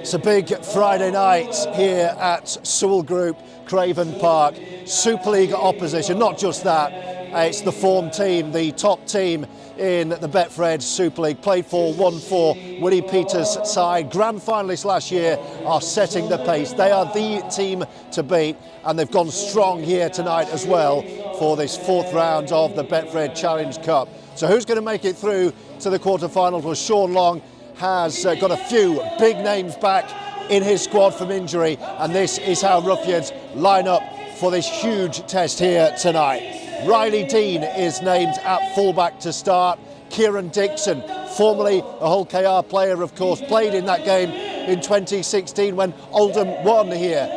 It's a big Friday night here at Sewell Group, Craven Park. Super League opposition, not just that, it's the form team, the top team in the Betfred Super League. Played for, won for Willie Peters' side. Grand finalists last year are setting the pace. They are the team to beat, and they've gone strong here tonight as well for this fourth round of the Betfred Challenge Cup. So who's going to make it through to the quarterfinals? Well, Sean Long has got a few big names back in his squad from injury, and this is how Roughyeds line up for this huge test here tonight. Riley Dean is named at fullback to start. Kieran Dixon, formerly a Hull KR player, of course, played in that game in 2016 when Oldham won here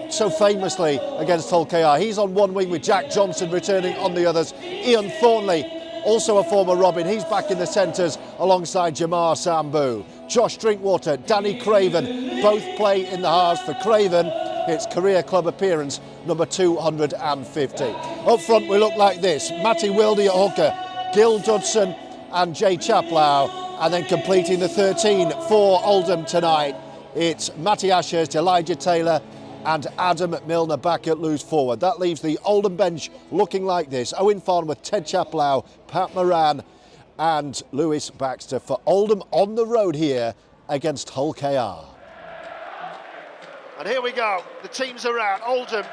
so famously against Hull KR. He's on one wing with Jack Johnson returning on the others. Ian Thornley, also a former Robin, he's back in the centres alongside Jamar Sambu. Josh Drinkwater, Danny Craven, both play in the halves for Craven. It's career club appearance number 250. Up front we look like this: Matty Wildy at hooker, Gil Dudson and Jay Chaplow, and then completing the 13 for Oldham tonight, it's Matty Ashurst, Elijah Taylor and Adam Milner back at loose forward. That leaves the Oldham bench looking like this: Owen Farnworth, Ted Chaplow, Pat Moran and Lewis Baxter for Oldham on the road here against Hull KR. And here we go, the teams are out. Oldham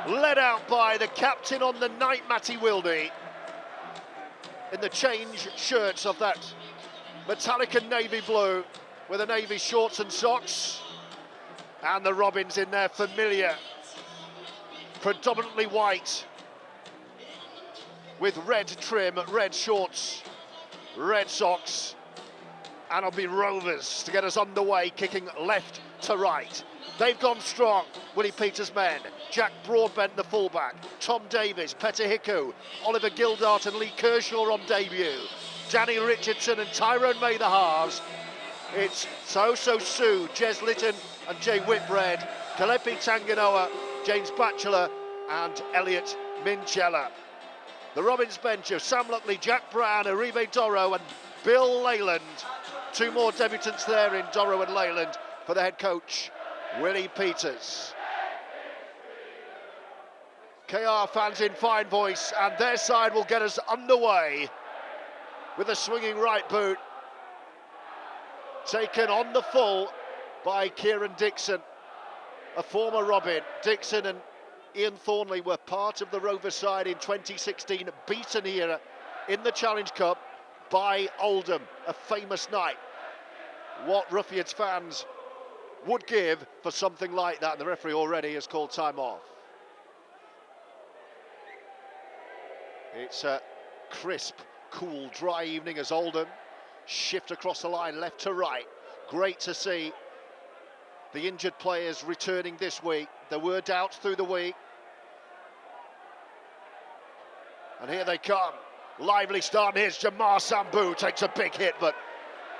led out by the captain on the night, Matty Wildy, in the change shirts of that metallic and navy blue with the navy shorts and socks. And the Robins in their familiar, predominantly white, with red trim, red shorts, red socks, and it'll be Rovers to get us underway, kicking left to right. They've gone strong, Willie Peters' men. Jack Broadbent, the fullback. Tom Davies, Petter Hiku, Oliver Gildart and Lee Kershaw on debut. Danny Richardson and Tyrone May, the halves. It's So-So Sue, Jez Litton and Jay Whitbread, Kalepi Tanganoa, James Batchelor and Elliot Minchella. The Robins bench of Sam Luckley, Jack Brown, Uribe Doro and Bill Leyland. Two more debutants there in Doro and Leyland for the head coach, Willie Peters. KR fans in fine voice, and their side will get us underway with a swinging right boot, taken on the full by Kieran Dixon, a former Robin. Dixon and Ian Thornley were part of the Rover side in 2016, beaten here in the Challenge Cup by Oldham, a famous night. What Roughyeds fans would give for something like that, and the referee already has called time off. It's a crisp, cool, dry evening as Oldham shift across the line left to right. Great to see the injured players returning this week. There were doubts through the week, and here they come. Lively start, and here's Jamar Sambu, takes a big hit, but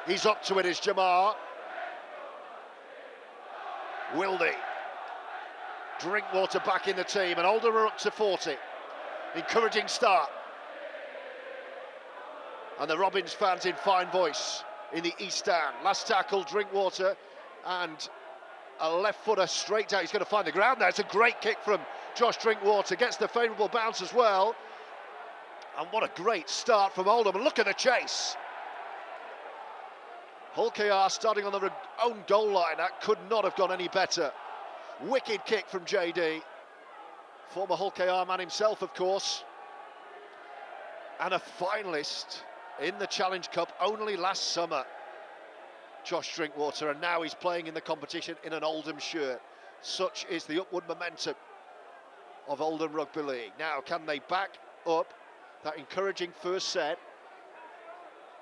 he's up to it, is Jamar. Wildy, Drinkwater back in the team, and Oldham are up to 40. Encouraging start. And the Robins fans in fine voice in the East Stand. Last tackle, Drinkwater, and a left footer straight out. He's going to find the ground there. It's a great kick from Josh Drinkwater, gets the favourable bounce as well. And what a great start from Oldham, and look at the chase. Hull KR starting on their own goal line. That could not have gone any better. Wicked kick from JD. Former Hull KR man himself, of course. And a finalist in the Challenge Cup only last summer. Josh Drinkwater, and now he's playing in the competition in an Oldham shirt. Such is the upward momentum of Oldham Rugby League. Now, can they back up that encouraging first set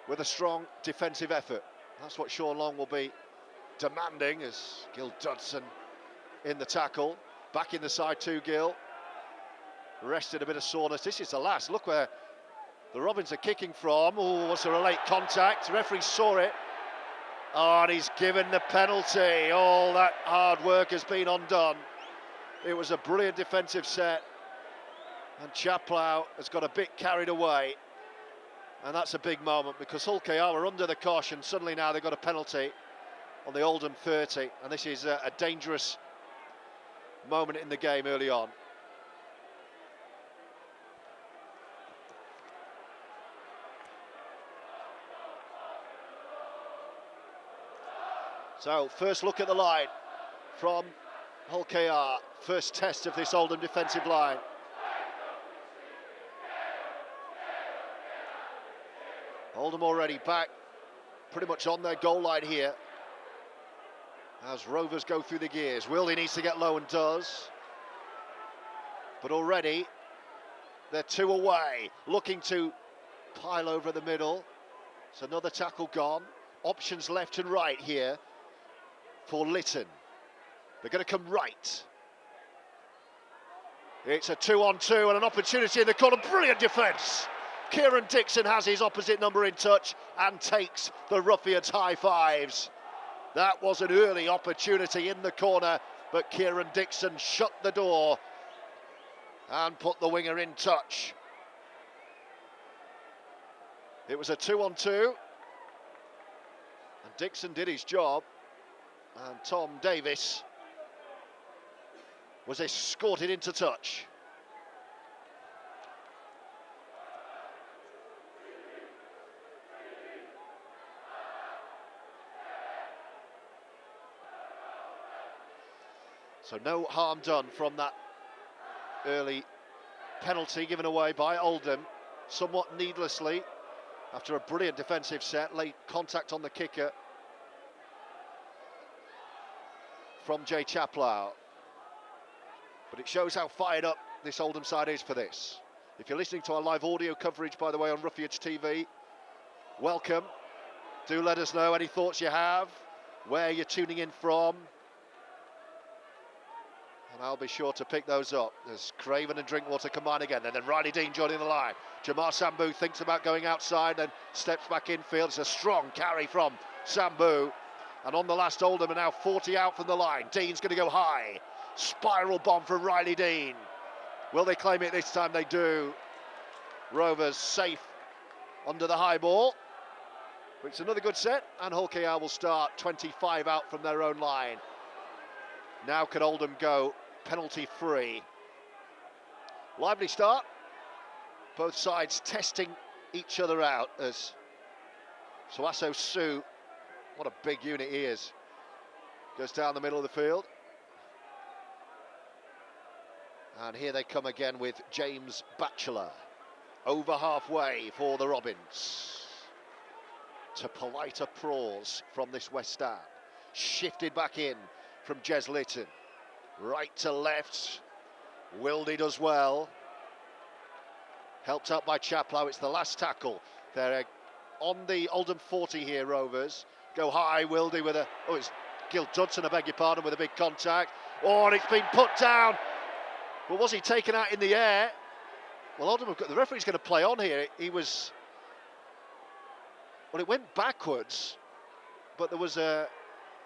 with a strong defensive effort? That's what Sean Long will be demanding, as Gil Dudson in the tackle. Back in the side too, Gil. Rested a bit of soreness. This is the last. Look where the Robins are kicking from. Oh, was there a late contact? The referee saw it. Oh, and he's given the penalty. All that hard work has been undone. It was a brilliant defensive set, and Chaplow has got a bit carried away. And that's a big moment, because Hull KR were under the cosh, and suddenly now they've got a penalty. on the Oldham 30, and this is a dangerous moment in the game early on. So, first look at the line from Hull KR, first test of this Oldham defensive line. Oldham already back, pretty much on their goal line here, as Rovers go through the gears. Wildy needs to get low and does, but already they're 2 away, looking to pile over the middle. It's another tackle gone. Options left and right here for Lytton. They're going to come right. It's a 2-on-2 and an opportunity in the corner. Brilliant defence. Kieran Dixon has his opposite number in touch and takes the Roughyeds high fives. That was an early opportunity in the corner, but Kieran Dixon shut the door and put the winger in touch. It was a 2-on-2, and Dixon did his job, and Tom Davies was escorted into touch. So no harm done from that early penalty given away by Oldham, somewhat needlessly, after a brilliant defensive set. Late contact on the kicker from Jay Chaplow. But it shows how fired up this Oldham side is for this. If you're listening to our live audio coverage, by the way, on Roughyeds TV, welcome. Do let us know any thoughts you have, where you're tuning in from, and I'll be sure to pick those up. There's Craven and Drinkwater combine again, and then Riley Dean joining the line. Jamar Sambou thinks about going outside, then steps back infield. It's a strong carry from Sambou. And on the last, Oldham are now 40 out from the line. Dean's going to go high. Spiral bomb from Riley Dean. Will they claim it this time? They do. Rovers safe under the high ball. It's another good set, and Hull KR will start 25 out from their own line. Now can Oldham go penalty free. Lively start. Both sides testing each other out as Suaso Su, what a big unit he is, goes down the middle of the field. And here they come again with James Batchelor. Over halfway for the Robins. To polite applause from this West Ham. Shifted back in from Jez Lytton. Right to left. Wildy does well. Helped out by Chaplow. It's the last tackle. They're on the Oldham 40 here, Rovers. Go high, Wildy with a... Oh, it's Gil Dudson, I beg your pardon, with a big contact. Oh, and it's been put down. But was he taken out in the air? Well, Oldham have got... The referee's going to play on here. He was... Well, it went backwards, but there was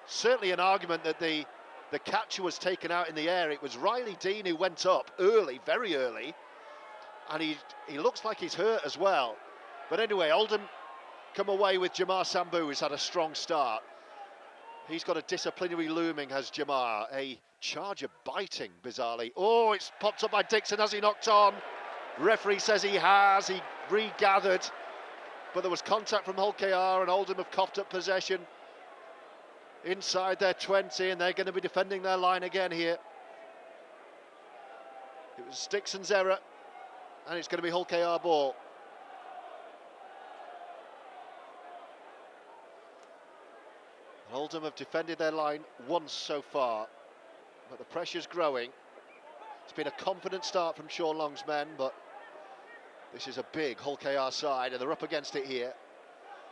certainly an argument that the catcher was taken out in the air. It was Riley Dean who went up early, very early, and he looks like he's hurt as well. But anyway, Oldham come away with Jamar Sambou, who's had a strong start. He's got a disciplinary looming, has Jamar. A charge of biting, bizarrely. Oh, it's popped up by Dixon. Has he knocked on? Referee says he has. He regathered. But there was contact from Hull KR, and Oldham have coughed up possession inside their 20, and they're going to be defending their line again here. It was Dixon's error, and it's going to be Hull KR ball. And Oldham have defended their line once so far, but the pressure's growing. It's been a confident start from Sean Long's men, but this is a big Hull KR side, and they're up against it here.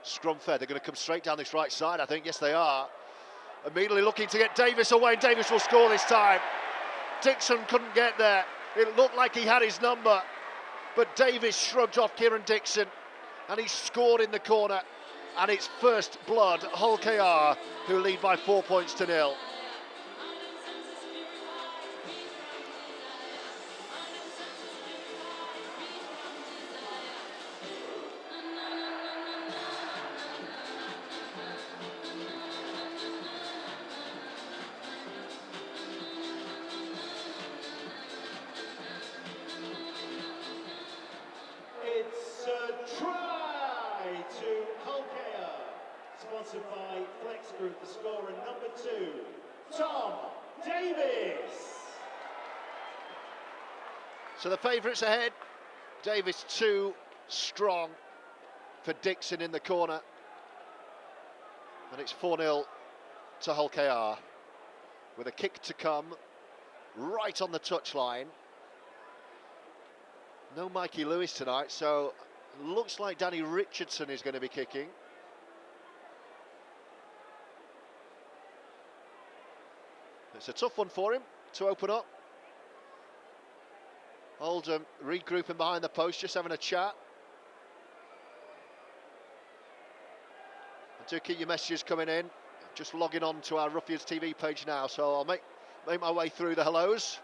Scrum fed, they're going to come straight down this right side, I think. Yes, they are. Immediately looking to get Davies away, and Davies will score this time. Dixon couldn't get there. It looked like he had his number, but Davies shrugged off Kieran Dixon, and he scored in the corner. And it's first blood, Hull KR, who lead by 4 points to 0. Group, the scorer number 2, Tom Davies. So the favourites ahead. Davies too strong for Dixon in the corner. And it's 4-0 to Hull KR, with a kick to come right on the touchline. No Mikey Lewis tonight, so looks like Danny Richardson is going to be kicking. It's a tough one for him to open up. Oldham regrouping behind the post, just having a chat. And do keep your messages coming in. Just logging on to our Roughyeds TV page now, so I'll make my way through the hellos.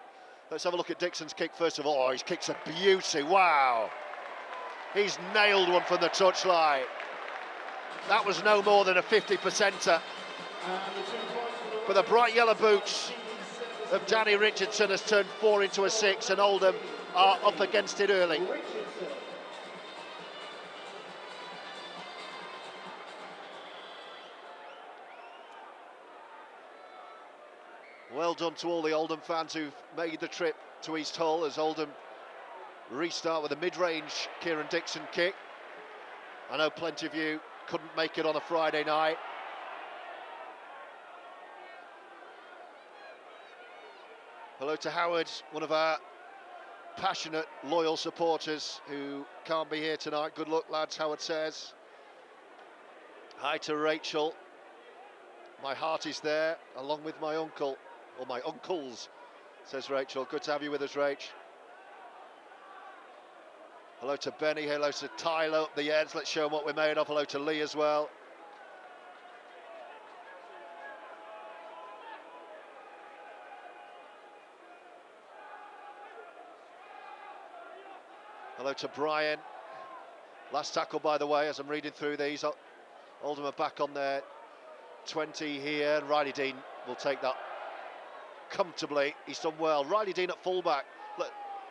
Let's have a look at Dixon's kick first of all. Oh, his kick's a beauty, wow. He's nailed one from the touchline. That was no more than a 50%er. But the bright yellow boots of Danny Richardson has turned 4 into a 6, and Oldham are up against it early. Well done to all the Oldham fans who've made the trip to East Hull as Oldham restart with a mid-range Kieran Dixon kick. I know plenty of you couldn't make it on a Friday night. Hello to Howard, one of our passionate, loyal supporters who can't be here tonight. Good luck, lads, Howard says. Hi to Rachel. My heart is there, along with my uncle, or my uncles, says Rachel. Good to have you with us, Rach. Hello to Benny, hello to Tyler up the ends. Let's show them what we're made of. Hello to Lee as well. Hello to Brian. Last tackle, by the way, as I'm reading through these. Oldham are back on their 20 here, and Riley Dean will take that comfortably. He's done well. Riley Dean at fullback.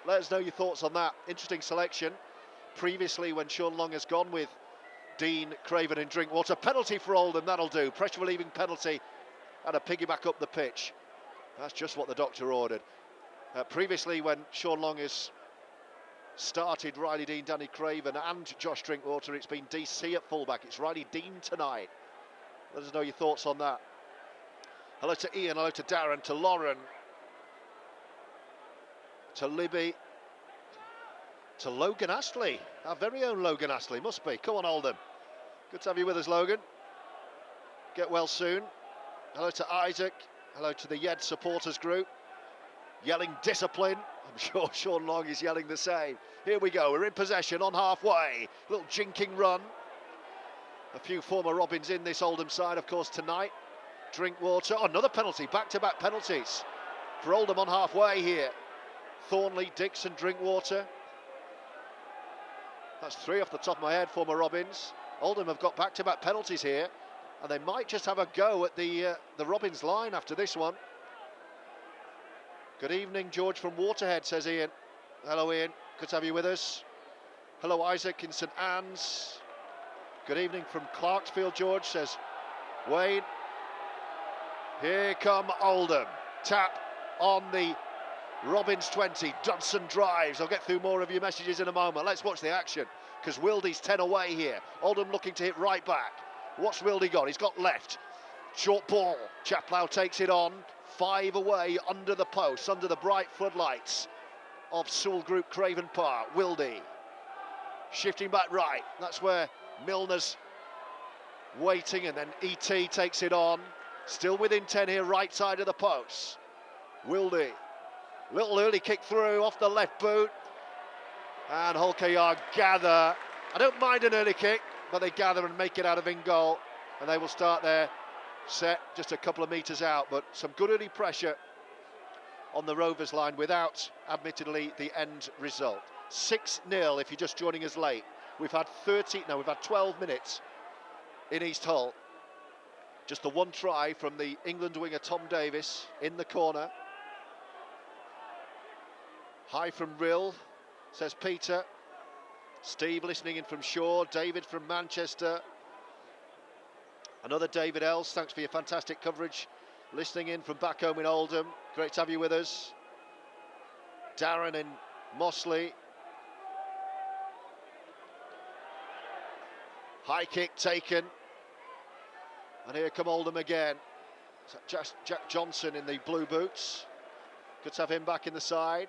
Let us know your thoughts on that. Interesting selection. Previously, when Sean Long has gone with Dean, Craven and Drinkwater. Penalty for Oldham, that'll do. Pressure relieving penalty and a piggyback up the pitch. That's just what the doctor ordered. Previously, when Sean Long has started Riley Dean, Danny Craven and Josh Drinkwater, it's been DC at fullback. It's Riley Dean tonight. Let us know your thoughts on that. Hello to Ian, hello to Darren, to Lauren, to Libby, to Logan Astley, our very own Logan Astley, must be. Come on, Oldham. Good to have you with us, Logan. Get well soon. Hello to Isaac, hello to the Yed supporters group. Yelling discipline. I'm sure Sean Long is yelling the same. Here we go, we're in possession on halfway. Little jinking run. A few former Robins in this Oldham side, of course, tonight. Drinkwater, oh, another penalty, back-to-back penalties for Oldham on halfway here. Thornley, Dixon, Drinkwater. That's 3 off the top of my head, former Robins. Oldham have got back-to-back penalties here, and they might just have a go at the Robins line after this one. Good evening, George from Waterhead, says Ian. Hello, Ian. Good to have you with us. Hello, Isaac in St Anne's. Good evening from Clarksfield, George, says Wayne. Here come Oldham. Tap on the Robins 20. Dodson drives. I'll get through more of your messages in a moment. Let's watch the action, because Wildy's 10 away here. Oldham looking to hit right back. What's Wildy got? He's got left. Short ball. Chaplow takes it on. 5 away under the post, under the bright floodlights of Sewell Group Craven Park. Wildy shifting back right. That's where Milner's waiting, and then ET takes it on. Still within 10 here, right side of the post. Wildy, little early kick through off the left boot, and Hull KR gather. I don't mind an early kick, but they gather and make it out of in goal, and they will start their set just a couple of metres out. But some good early pressure on the Rovers line without, admittedly, the end result. 6-0 if you're just joining us late. We've had 12 minutes in East Hull. Just the one try from the England winger Tom Davies in the corner. Hi from Rill, says Peter. Steve listening in from Shaw. David from Manchester. Another David Els, thanks for your fantastic coverage. Listening in from back home in Oldham. Great to have you with us. Darren in Mossley. High kick taken. And here come Oldham again. Jack Johnson in the blue boots. Good to have him back in the side.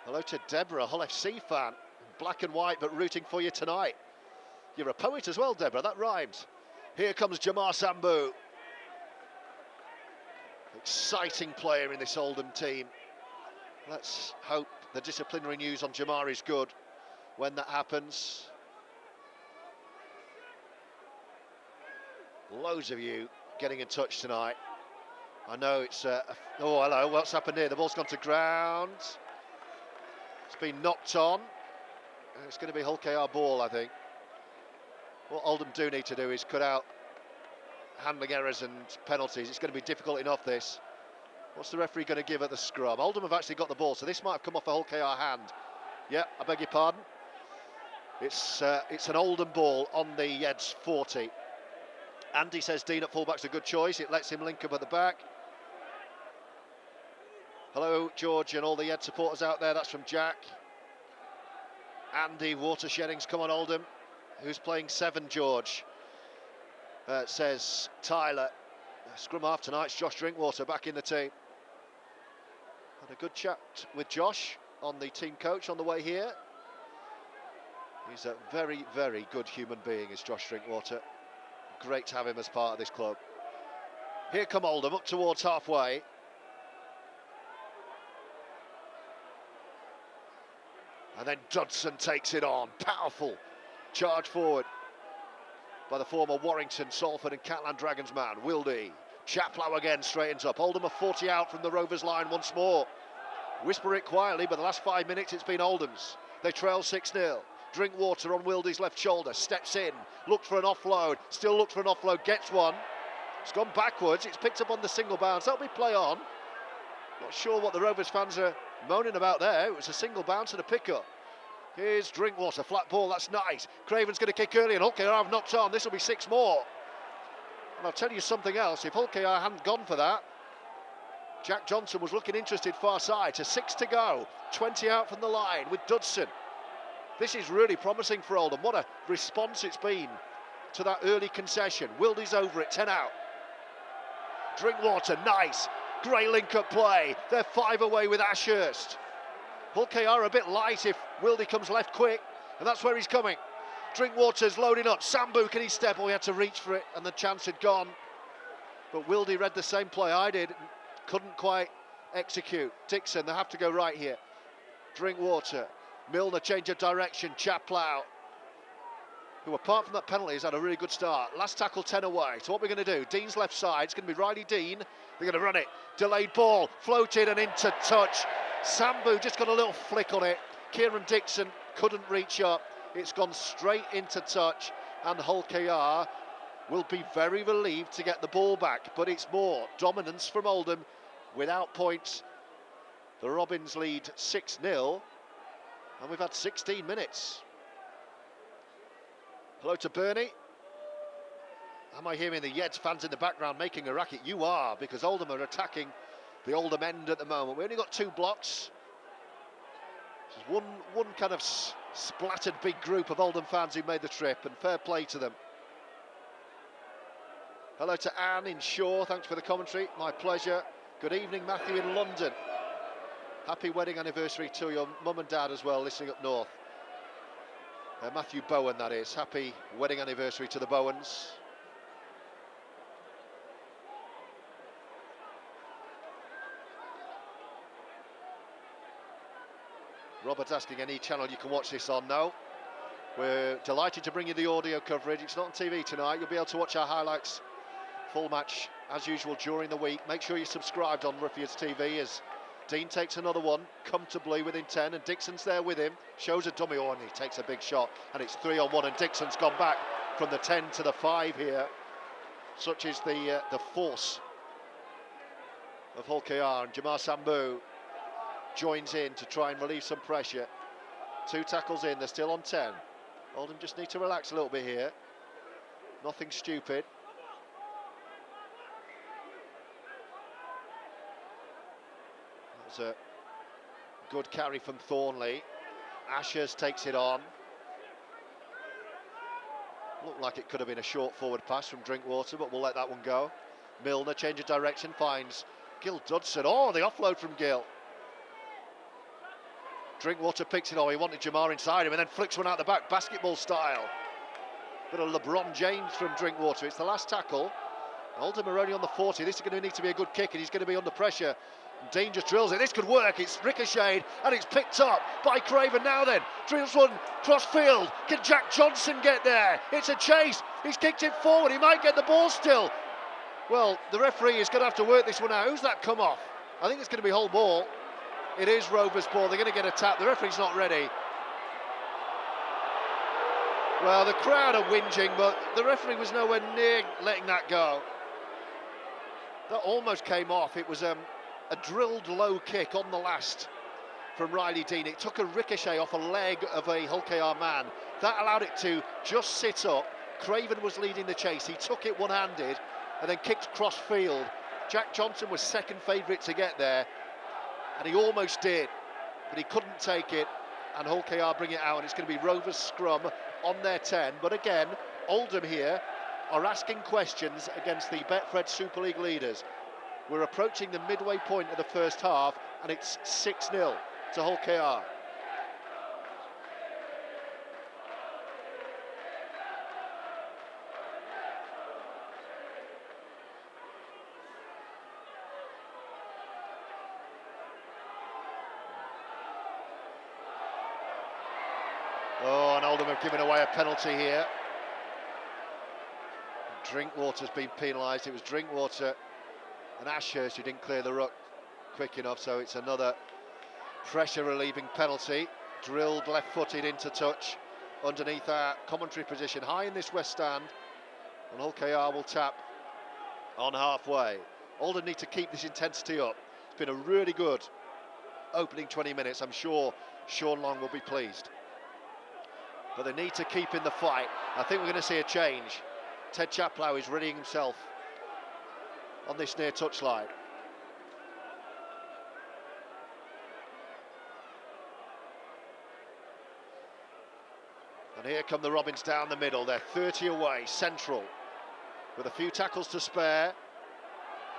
Hello to Deborah, Hull FC fan. Black and white, but rooting for you tonight. You're a poet as well, Deborah, that rhymes. Here comes Jamar Sambu. Exciting player in this Oldham team. Let's hope the disciplinary news on Jamar is good when that happens. Loads of you getting in touch tonight. I know it's oh hello, what's happened here? The ball's gone to ground. It's been knocked on. And it's going to be Hull KR ball, I think. What Oldham do need to do is cut out handling errors and penalties. It's going to be difficult enough, this. What's the referee going to give at the scrum? Oldham have actually got the ball, so this might have come off a Hull KR hand. Yeah, I beg your pardon. It's an Oldham ball on the Yeds 40. Andy says Dean at fullback's a good choice. It lets him link up at the back. Hello, George, and all the Yed supporters out there. That's from Jack. Andy, watershedding's come on Oldham. Who's playing 7, George? Says Tyler. Scrum half tonight's Josh Drinkwater back in the team. Had a good chat with Josh on the team coach on the way here. He's a very, very good human being, is Josh Drinkwater. Great to have him as part of this club. Here come Oldham, up towards halfway. And then Dodson takes it on. Powerful charge forward by the former Warrington, Salford and Catland Dragons man, Wildy. Chaplow again straightens up. Oldham are 40 out from the Rovers line once more. Whisper it quietly, but the last 5 minutes it's been Oldham's. They trail 6-0. Drinkwater on Wildy's left shoulder, steps in, looks for an offload, still looks for an offload, gets one. It's gone backwards, it's picked up on the single bounce. That'll be play on. Not sure what the Rovers fans are moaning about there. It was a single bounce and a pick-up. Here's Drinkwater, flat ball, that's nice. Craven's going to kick early and Hull KR have knocked on. This will be 6 more. And I'll tell you something else, if Hull KR hadn't gone for that, Jack Johnson was looking interested far side. To 6 to go, 20 out from the line with Dodson. This is really promising for Oldham. What a response it's been to that early concession. Wildy's over it, 10 out. Drinkwater, nice. Great link-up play. They're 5 away with Ashurst. Hull KR a bit light if Wildy comes left quick, and that's where he's coming. Drinkwater's loading up. Sambu, can he step? Oh, he had to reach for it, and the chance had gone. But Wildy read the same play I did, couldn't quite execute. Dixon, they have to go right here. Drinkwater. Milner, change of direction. Chaplow, who apart from that penalty has had a really good start. Last tackle 10 away. So what we're going to do, Dean's left side, it's going to be Riley Dean. They're going to run it. Delayed ball, floated and into touch. Sambu just got a little flick on it. Kieran Dixon couldn't reach up. It's gone straight into touch, and Hull KR will be very relieved to get the ball back, but it's more dominance from Oldham without points. The Robins lead 6-0, and we've had 16 minutes. Hello to Bernie. Am I hearing the Yeds fans in the background making a racket? You are, because Oldham are attacking the Oldham end at the moment. We only got 2 blocks. There's one kind of splattered big group of Oldham fans who made the trip, and fair play to them. Hello to Anne in Shaw, thanks for the commentary, my pleasure. Good evening, Matthew in London. Happy wedding anniversary to your mum and dad as well, listening up north. Matthew Bowen, that is. Happy wedding anniversary to the Bowens. Robert's asking any channel you can watch this on. No, we're delighted to bring you the audio coverage. It's not on TV tonight. You'll be able to watch our highlights, full match as usual during the week. Make sure you're subscribed on Roughyeds TV as Dean takes another one comfortably within 10, and Dixon's there with him. Shows a dummy on, he takes a big shot, and it's 3-on-1, and Dixon's gone back from the 10 to the 5 here. Such is the force of Hull KR, and Jamar Sambu joins in to try and relieve some pressure. 2 tackles in, they're still on 10. Oldham just need to relax a little bit here. Nothing stupid. That was a good carry from Thornley. Ashers takes it on. Looked like it could have been a short forward pass from Drinkwater, but we'll let that one go. Milner, change of direction, finds Gildart. Oh, the offload from Gill. Drinkwater picks it on. He wanted Jamar inside him and then flicks one out the back, basketball style. Bit of LeBron James from Drinkwater. It's the last tackle. Oldham are only on the 40. This is going to need to be a good kick, and he's going to be under pressure. Danger drills it. This could work. It's ricocheted and it's picked up by Craven. Now then, drills one cross field. Can Jack Johnson get there? It's a chase. He's kicked it forward. He might get the ball still. Well, the referee is going to have to work this one out. Who's that come off? I think it's going to be whole ball. It is Rover's ball. They're going to get a tap. The referee's not ready. Well, the crowd are whinging, but the referee was nowhere near letting that go. That almost came off. It was a drilled low kick on the last from Riley Dean. It took a ricochet off a leg of a Hull KR man. That allowed it to just sit up. Craven was leading the chase. He took it one-handed and then kicked cross field. Jack Johnson was second favourite to get there, and he almost did, but he couldn't take it, and Hull KR bring it out, and it's going to be Rovers scrum on their 10. But again, Oldham here are asking questions against the Betfred Super League leaders. We're approaching the midway point of the first half, and it's 6-0 to Hull KR. Oh, and Oldham have given away a penalty here. Drinkwater's been penalised. It was Drinkwater and Ashurst who didn't clear the ruck quick enough, so it's another pressure relieving penalty. Drilled left-footed into touch underneath our commentary position, high in this west stand, and Hull KR will tap on halfway. Oldham need to keep this intensity up. It's been a really good opening 20 minutes. I'm sure Sean Long will be pleased. But they need to keep in the fight. I think we're going to see a change. Ted Chaplow is readying himself on this near touchline. And here come the Robins down the middle. They're 30 away, central, with a few tackles to spare.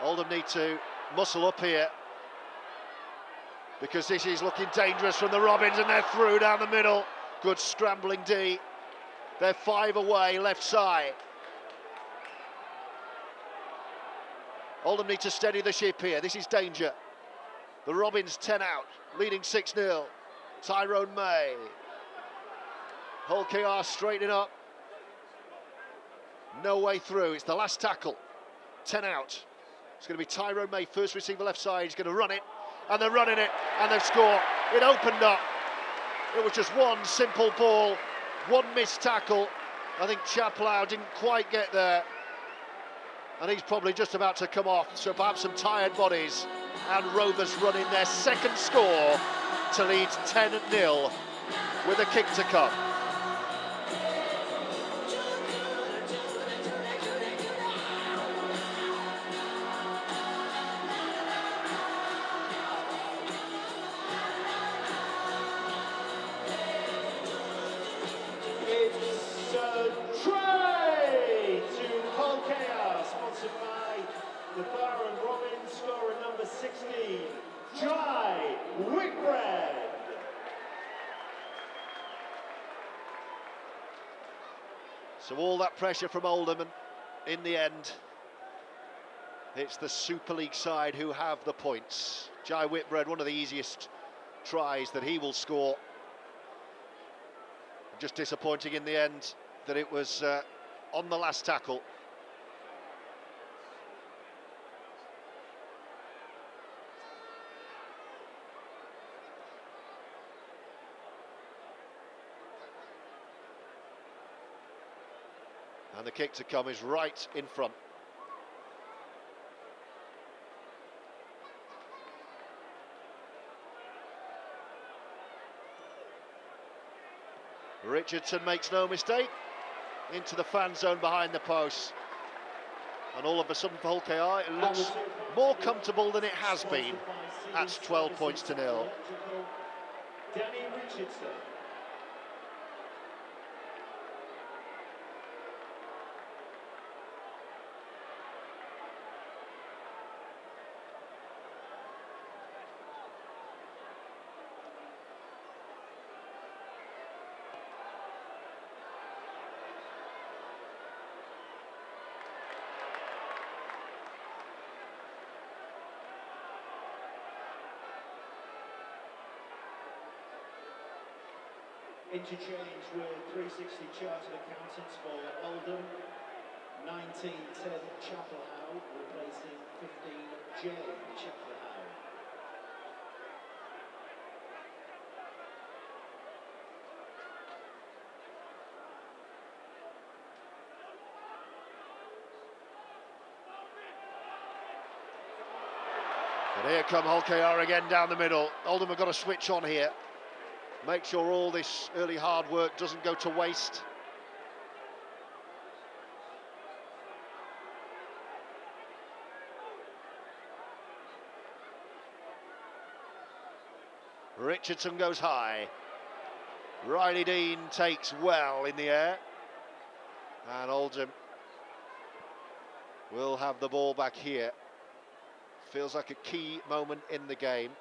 Oldham need to muscle up here, because this is looking dangerous from the Robins, and they're through down the middle. Good scrambling D. They're 5 away, left side. Oldham need to steady the ship here. This is danger. The Robins 10 out, leading 6-0. Tyrone May. Hull KR straightening up. No way through. It's the last tackle. 10 out. It's going to be Tyrone May, first receiver left side. He's going to run it, and they're running it, and they've scored. It opened up. It was just one simple ball, one missed tackle. I think Chaplow didn't quite get there, and he's probably just about to come off, so perhaps some tired bodies, and Rovers running their second score to lead 10-0 with a kick to come. Whitbread. So all that pressure from Oldham, and in the end, it's the Super League side who have the points. Jai Whitbread, one of the easiest tries that he will score. Just disappointing in the end that it was on the last tackle. And the kick to come is right in front. Richardson makes no mistake, into the fan zone behind the post. And all of a sudden for Hull KR, it looks more comfortable than it has been. That's 12 points to nil. Danny Richardson. Interchange with 360 Chartered Accountants for Oldham. 1910 Chapel Howe replacing 15J Chapel Howe. And here come Hull KR again down the middle. Oldham have got to switch on here. Make sure all this early hard work doesn't go to waste. Richardson goes high. Riley Dean takes well in the air. And Oldham will have the ball back here. Feels like a key moment in the game.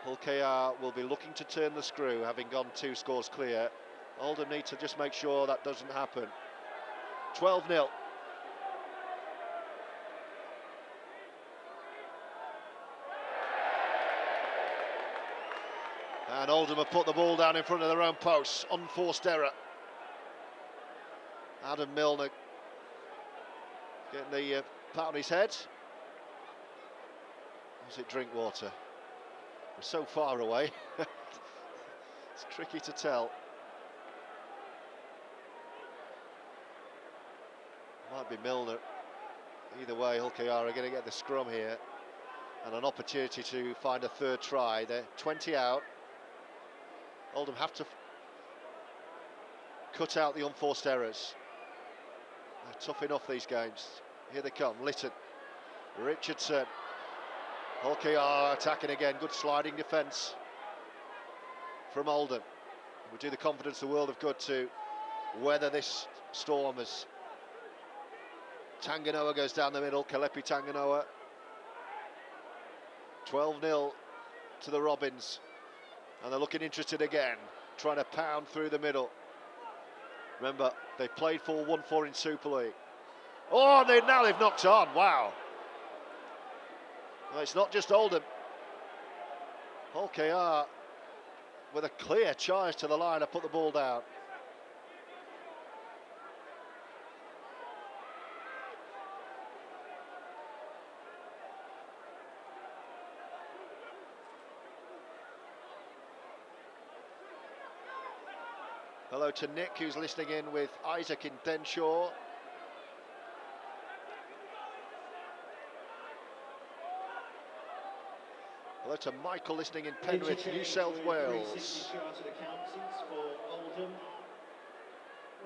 Hull KR will be looking to turn the screw, having gone 2 scores clear. Oldham need to just make sure that doesn't happen. 12-0. And Oldham have put the ball down in front of their own posts. Unforced error. Adam Milner getting the pat on his head. Was it Drinkwater? We're so far away. It's tricky to tell. Might be Milner. Either way, Hull KR are going to get the scrum here and an opportunity to find a third try. They're 20 out. Oldham have to cut out the unforced errors. They're tough enough, these games. Here they come. Litton, Richardson. Hull KR attacking again. Good sliding defence from Oldham. Would do the confidence the world of good to weather this storm as Tanganoa goes down the middle. Kalepi Tanganoa. 12-0 to the Robins. And they're looking interested again, trying to pound through the middle. Remember, they played 4-1-4 in Super League. Oh, now they've knocked on, wow. Well, it's not just Oldham. Hull KR with a clear charge to the line to put the ball down. Hello to Nick, who's listening in with Isaac in Denshaw. Hello to Michael listening in Penrith, New South Wales.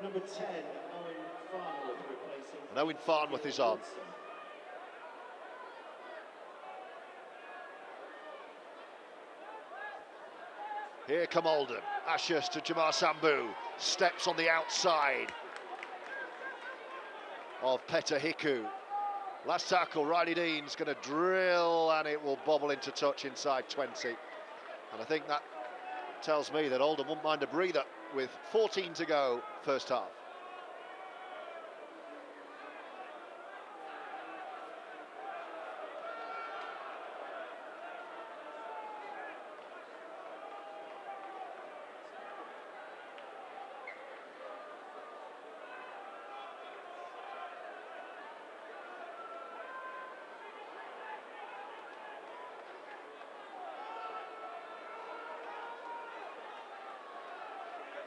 Number 10, Owen Farnworth replacing. And Owen Farnworth is on. Here come Oldham. Ashurst to Jamar Sambu. Steps on the outside of Petter Hiku. Last tackle, Riley Dean's going to drill and it will bobble into touch inside 20. And I think that tells me that Oldham won't mind a breather with 14 to go first half.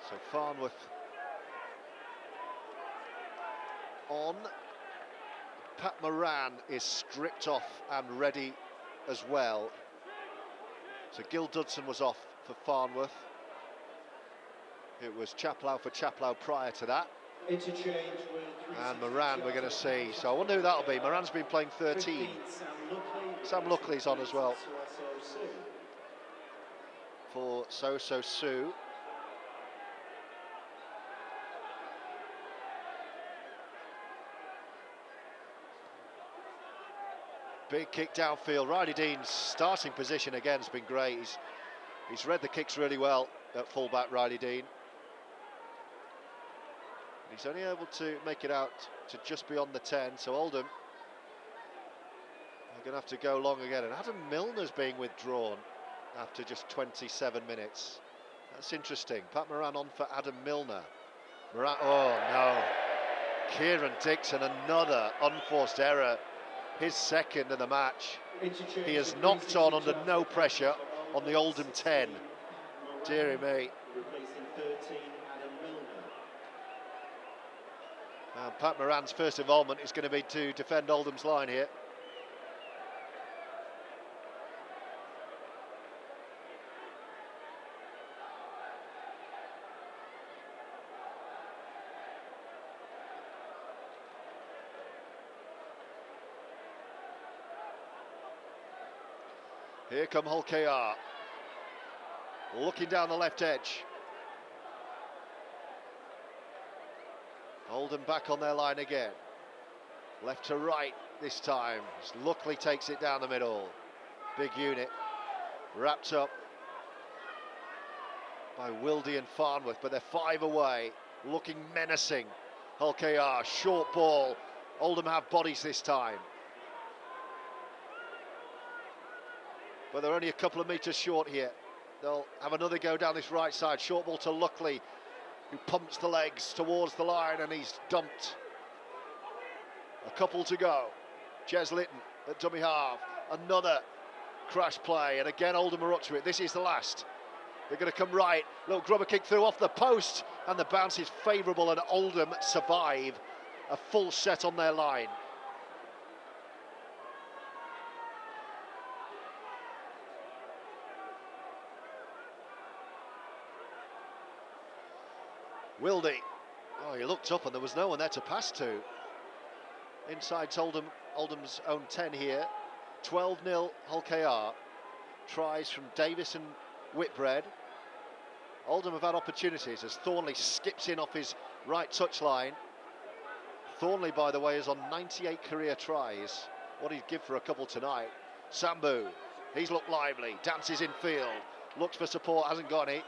So Farnworth on. Pat Moran is stripped off and ready as well. So Gildart was off for Farnworth. It was Chaplow for Chaplow prior to that. Interchange with And Moran we're going to see. So I wonder who that'll be. Moran's been playing 13. Sam Luckley's on as well for So Sue. Big kick downfield. Riley Dean's starting position again has been great. He's read the kicks really well at fullback, Riley Dean. He's only able to make it out to just beyond the 10, so Oldham are going to have to go long again. And Adam Milner's being withdrawn after just 27 minutes. That's interesting. Pat Moran on for Adam Milner. Moran, oh no. Kieran Dixon, another unforced error. His second of the match. He has knocked on under no pressure on the Oldham 10. Deary me. replacing 13 Adam Milner. Pat Moran's first involvement is going to be to defend Oldham's line here. Here come Hull KR, looking down the left edge. Oldham back on their line again. Left to right this time. Luckley takes it down the middle. Big unit. Wrapped up by Wildy and Farnworth, but they're 5 away. Looking menacing. Hull KR, short ball. Oldham have bodies this time. But they're only a couple of metres short here. They'll have another go down this right side. Short ball to Luckley, who pumps the legs towards the line, and he's dumped. A couple to go. Jez Litton at dummy half. Another crash play, and again Oldham are up to it. This is the last. They're going to come right. Little grubber kick through off the post, and the bounce is favourable, and Oldham survive a full set on their line. Wildy, oh, he looked up and there was no one there to pass to. Inside Oldham's own 10 here. 12-0 Hull KR. Tries from Davies and Whitbread. Oldham have had opportunities as Thornley skips in off his right touchline. Thornley, by the way, is on 98 career tries. What he'd give for a couple tonight. Sambu, he's looked lively, dances in field, looks for support, hasn't got any.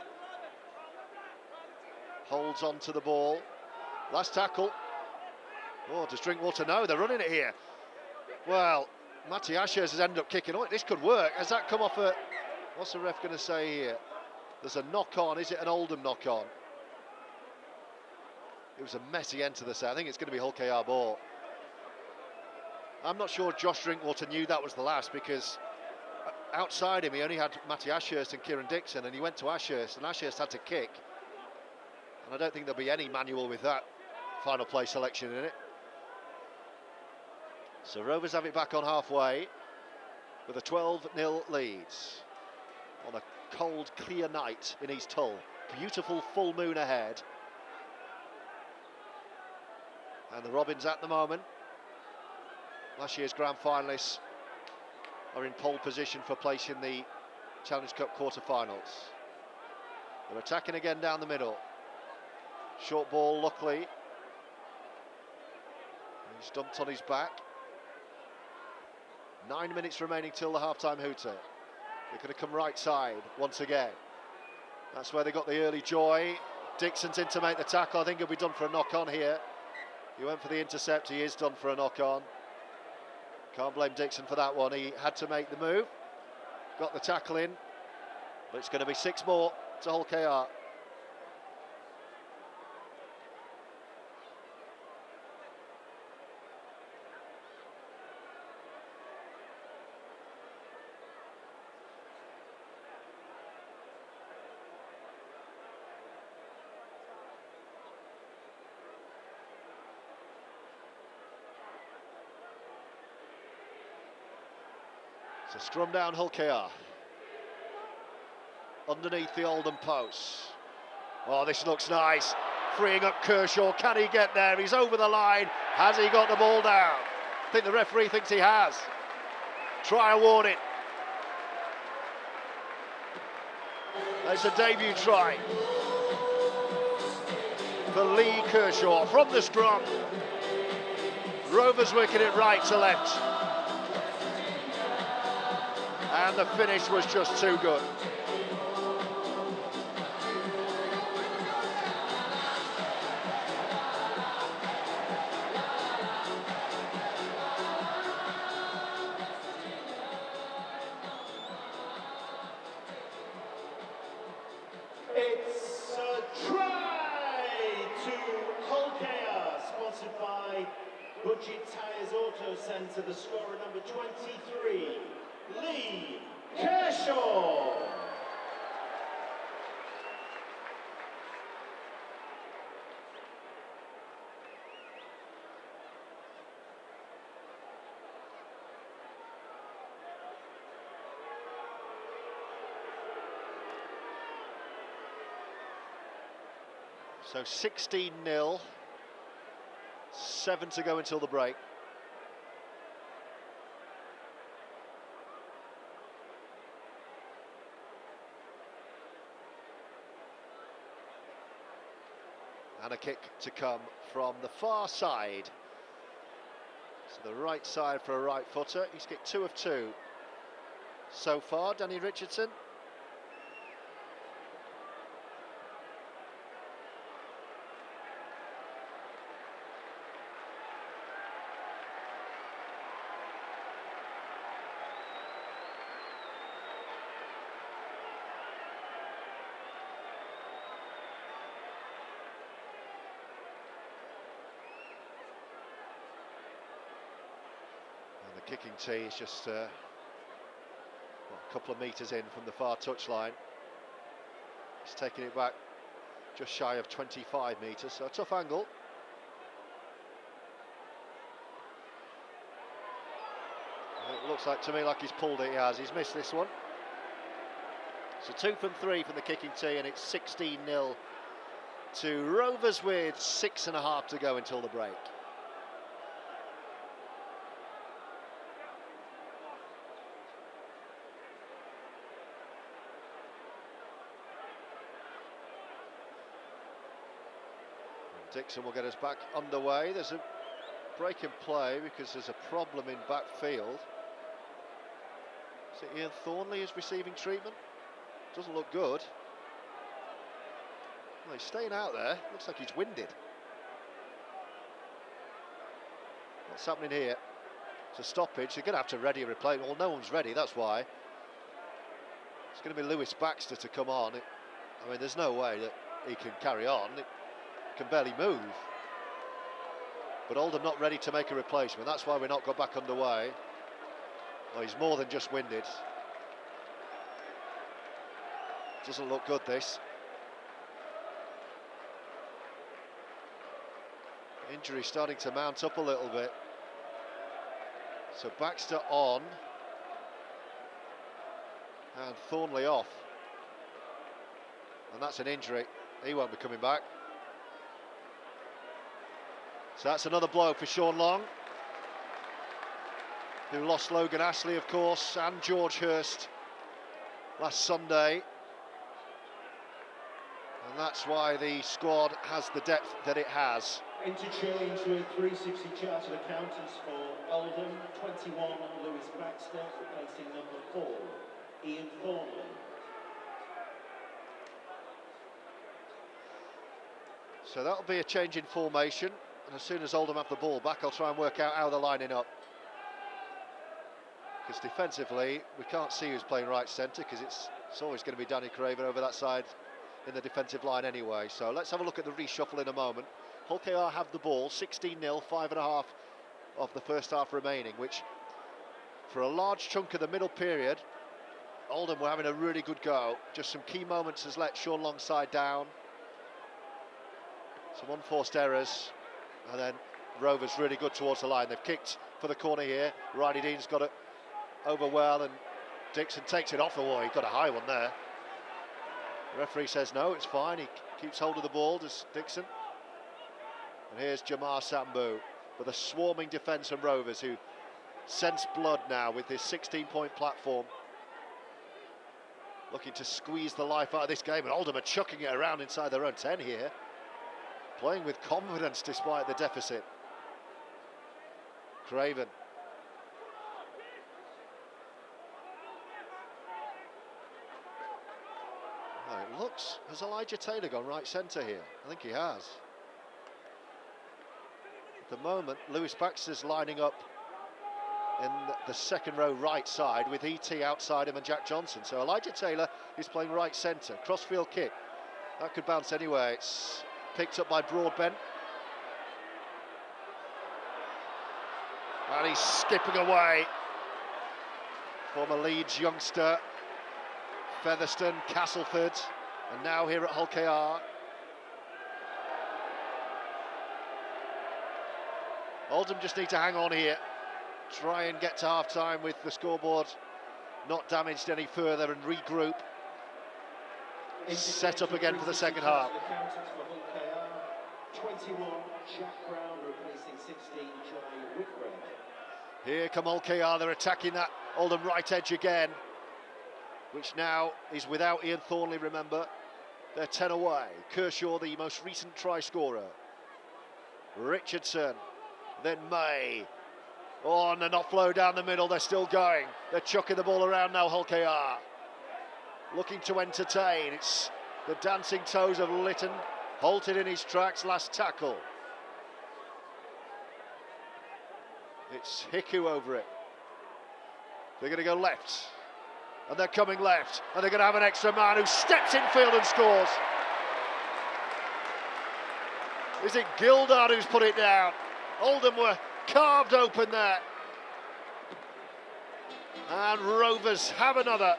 Holds on to the ball. Last tackle. Oh, does Drinkwater? No, they're running it here. Well, Matty Ashers has ended up kicking. Oh, this could work. Has that come off a... What's the ref going to say here? There's a knock-on. Is it an Oldham knock-on? It was a messy end to the set. I think it's going to be Hull KR ball. I'm not sure Josh Drinkwater knew that was the last, because outside him he only had Matty Ashurst and Kieran Dixon, and he went to Ashurst, and Ashurst had to kick. And I don't think there'll be any manual with that final play selection in it. So Rovers have it back on halfway with a 12-0 lead on a cold, clear night in East Hull. Beautiful full moon ahead. And the Robins at the moment, last year's grand finalists, are in pole position for place in the Challenge Cup quarter-finals. They're attacking again down the middle. Short ball, Luckley. He's dumped on his back. 9 minutes remaining till the half-time hooter. They're going to come right side once again. That's where they got the early joy. Dixon's in to make the tackle. I think he'll be done for a knock-on here. He went for the intercept. He is done for a knock-on. Can't blame Dixon for that one. He had to make the move. Got the tackle in. But it's going to be 6 more to Hull KR. So scrum down Hull KR. Underneath the Oldham posts. Oh, this looks nice. Freeing up Kershaw. Can he get there? He's over the line. Has he got the ball down? I think the referee thinks he has. Try awarded. There's a debut try for Lee Kershaw from the scrum. Rovers working it right to left. And the finish was just too good. It's a try to Holkea, sponsored by Budget Tyres Auto Centre. The scorer, number 23, Lee Kershaw. So 16-0, 7 to go until the break. And a kick to come from the far side. So the right side for a right footer. He's kicked 2 of 2 so far, Danny Richardson. The kicking tee is just a couple of metres in from the far touchline. He's taking it back just shy of 25 metres, so a tough angle. It looks like to me like he's pulled it. He has. He's missed this one. So 2 from 3 from the kicking tee, and it's 16-0 to Rovers with 6.5 to go until the break. Dixon will get us back underway. There's a break in play because there's a problem in backfield. Is it Ian Thornley is receiving treatment? Doesn't look good. Well, he's staying out there. Looks like he's winded. What's happening here? It's a stoppage. They're going to have to ready a replacement. Well, no one's ready, that's why. It's going to be Lewis Baxter to come on. I mean, there's no way that he can carry on. Can barely move. But Oldham not ready to make a replacement. That's why we're not got back underway. Well, he's more than just winded. Doesn't look good, this. Injury starting to mount up a little bit. So Baxter on. And Thornley off. And that's an injury. He won't be coming back. So that's another blow for Sean Long, who lost Logan Ashley, of course, and George Hurst last Sunday. And that's why the squad has the depth that it has. Interchange with 360 Chartered Accountants for Oldham, 21 Lewis Baxter, replacing number 4 Ian Thornley. So that'll be a change in formation. And as soon as Oldham have the ball back, I'll try and work out how they're lining up. Because defensively, we can't see who's playing right centre, because it's always going to be Danny Craven over that side in the defensive line anyway. So let's have a look at the reshuffle in a moment. Hull KR have the ball, 16-0, 5.5 of the first half remaining, which for a large chunk of the middle period, Oldham were having a really good go. Just some key moments has let Sean Long side down. Some unforced errors. And then Rovers really good towards the line. They've kicked for the corner here. Riley Dean's got it over well, and Dixon takes it off the wall. He got a high one there. The referee says no, it's fine. He keeps hold of the ball, does Dixon. And here's Jamar Sambu with a swarming defence from Rovers, who sense blood now with his 16-point platform. Looking to squeeze the life out of this game, and Oldham are chucking it around inside their own 10 here. Playing with confidence despite the deficit. Craven. Oh, it looks, has Elijah Taylor gone right centre here? I think he has. At the moment, Lewis Baxter's lining up in the second row right side with E.T. outside him and Jack Johnson. So Elijah Taylor is playing right centre. Crossfield kick. That could bounce anyway. It's picked up by Broadbent. And he's skipping away. Former Leeds youngster, Featherstone, Castleford, and now here at Hull KR. Oldham just need to hang on here. Try and get to half-time with the scoreboard not damaged any further and regroup. Set up again for the second half. 21, Jack Brown replacing 16, Johnny Whitbread. Here come Hull KR, they're attacking that Oldham right edge again, which now is without Ian Thornley, remember. They're 10 away. Kershaw, the most recent try scorer. Richardson, then May. Oh, and an offload down the middle, they're still going. They're chucking the ball around now, Hull KR. Looking to entertain. It's the dancing toes of Lytton, halted in his tracks, last tackle. It's Hiku over it. They're going to go left, and they're coming left, and they're going to have an extra man who steps in field and scores. Is it Gildart who's put it down? Oldham were carved open there. And Rovers have another.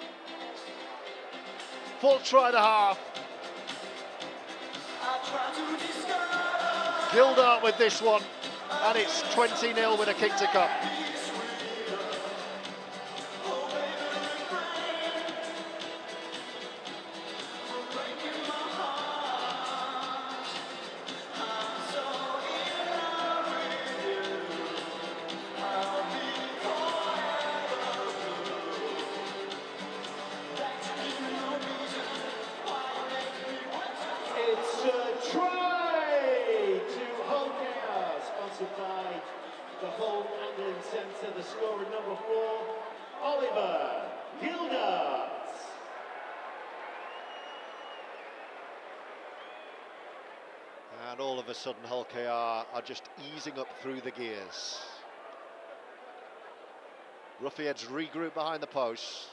Full try and a half. Gildart with this one, and it's 20-0 with a kick to come. It's a try to Hull KR, sponsored by the Hull Angling Centre. The scorer, number 4, Oliver Gildart. And all of a sudden Hull KR are just easing up through the gears. Roughyeds regroup behind the posts,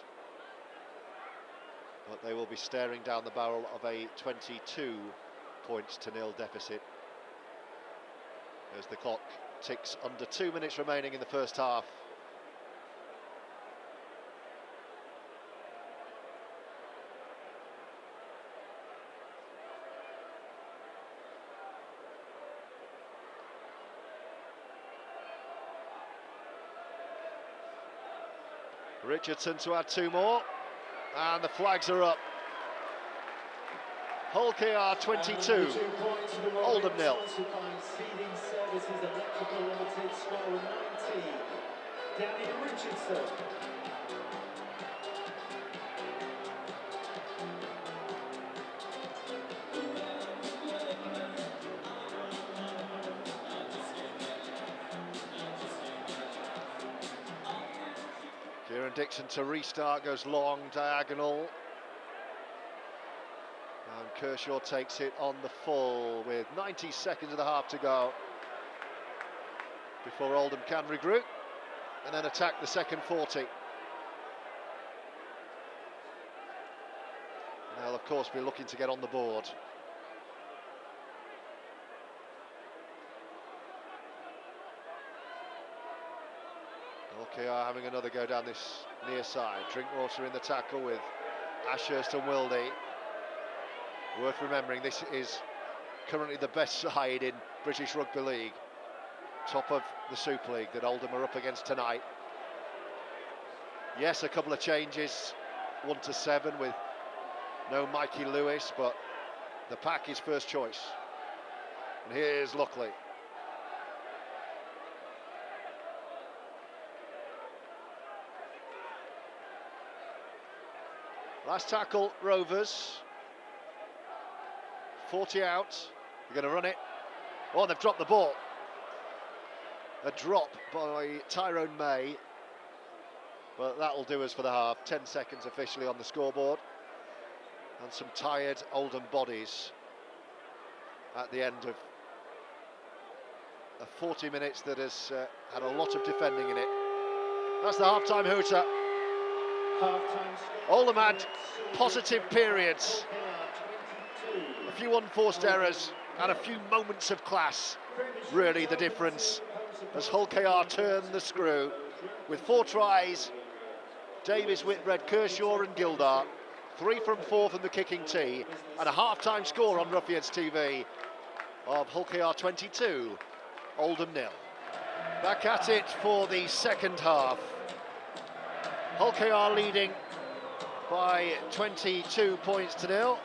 but they will be staring down the barrel of a 22 points to nil deficit as the clock ticks under 2 minutes remaining in the first half. Richardson to add 2 more, and the flags are up. Hull KR 22, Oldham 0. Seeding Services Electrical Limited, scorer 19, Danny Richardson. Kieran Dixon to restart, goes long, diagonal. And Kershaw takes it on the full with 90 seconds of the half to go before Oldham can regroup and then attack the second 40. They'll of course be looking to get on the board. KR having another go down this near side. Drinkwater in the tackle with Ashurst and Wildy. Worth remembering, this is currently the best side in British Rugby League. Top of the Super League that Oldham are up against tonight. Yes, a couple of changes. 1 to 7 with No Mikey Lewis, but the pack is first choice. And here's Luckley. Last tackle, Rovers. 40 out. They're going to run it. Oh, they've dropped the ball. A drop by Tyrone May. But that'll do us for the half. 10 seconds officially on the scoreboard. And some tired Oldham bodies at the end of a 40 minutes that has had a lot of defending in it. That's the half-time hooter. Oldham had positive periods. A few unforced errors and a few moments of class. Really the difference as Hull KR turned the screw with 4 tries. Davies, Whitbread, Kershaw and Gildart. 3 from 4 from the kicking tee, and a half-time score on Roughyeds TV of Hull KR 22, Oldham 0. Back at it for the second half. Hull KR leading by 22 points to 0.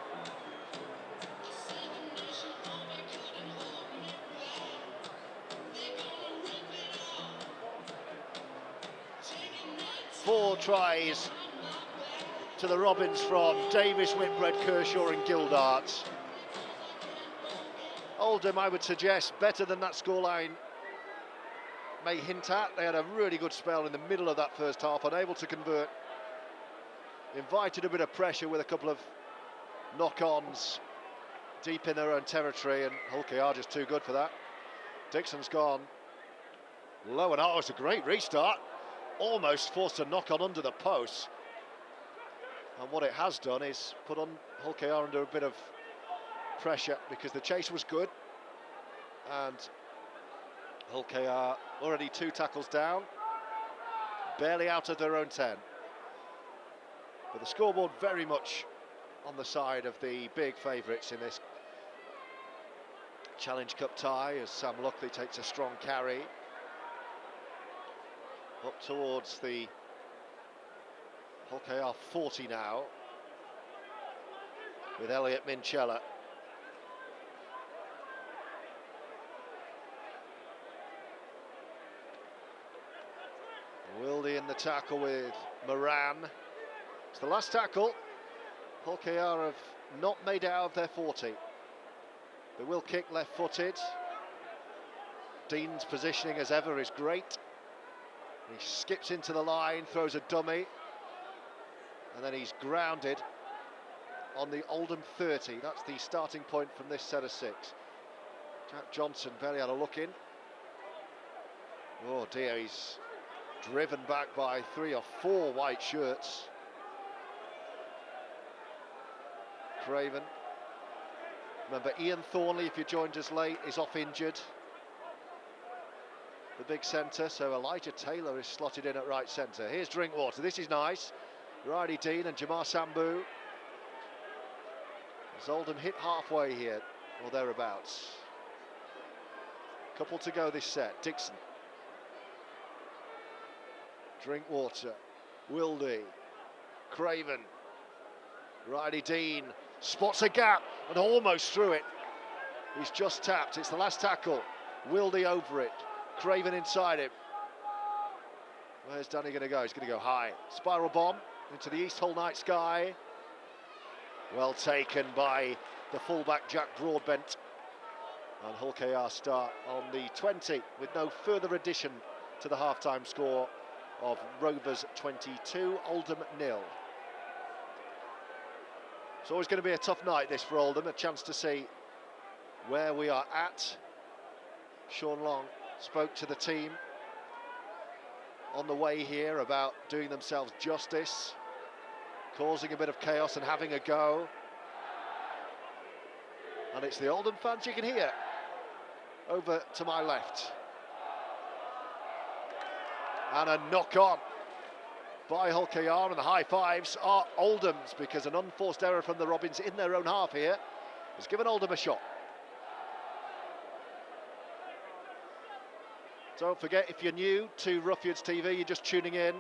Four tries to the Robins from Davies, Whitbread, Kershaw and Gildart. Oldham, I would suggest, better than that scoreline may hint at. They had a really good spell in the middle of that first half, unable to convert. Invited a bit of pressure with a couple of knock-ons deep in their own territory, and Hull KR just too good for that. Dixon's gone low, and it's a great restart. Almost forced a knock-on under the post. And what it has done is put on Hull KR under a bit of pressure because the chase was good. And Hull KR already 2 tackles down, barely out of their own 10. But the scoreboard very much on the side of the big favourites in this Challenge Cup tie as Sam Luckley takes a strong carry up towards the Hull KR 40 now, with Elliot Minchella. Wildy in the tackle with Moran. It's the last tackle. Hull KR have not made out of their 40. They will kick left-footed. Dean's positioning, as ever, is great. He skips into the line, throws a dummy, and then he's grounded on the Oldham 30. That's the starting point from this set of 6. Jack Johnson barely had a look in. Oh dear, he's driven back by 3 or 4 white shirts. Craven. Remember, Ian Thornley, if you joined us late, is off injured. The big centre, so Elijah Taylor is slotted in at right centre. Here's Drinkwater, this is nice. Riley Dean and Jamar Sambu. As Oldham hit halfway here, or thereabouts. Couple to go this set. Dixon. Drinkwater. Wildy. Craven. Riley Dean spots a gap and almost through it. He's just tapped. It's the last tackle. Wildy over it. Craven inside him. Where's Danny going to go? He's going to go high. Spiral bomb into the East Hull night sky. Well taken by the fullback Jack Broadbent. And Hull KR start on the 20 with no further addition to the half-time score of Rovers 22, Oldham 0. It's always going to be a tough night this for Oldham, a chance to see where we are at. Sean Long spoke to the team on the way here about doing themselves justice, causing a bit of chaos and having a go. And it's the Oldham fans you can hear over to my left. And a knock on by Hull KR, and the high fives are Oldham's because an unforced error from the Robins in their own half here has given Oldham a shot. Don't forget, if you're new to Roughyeds TV, you're just tuning in,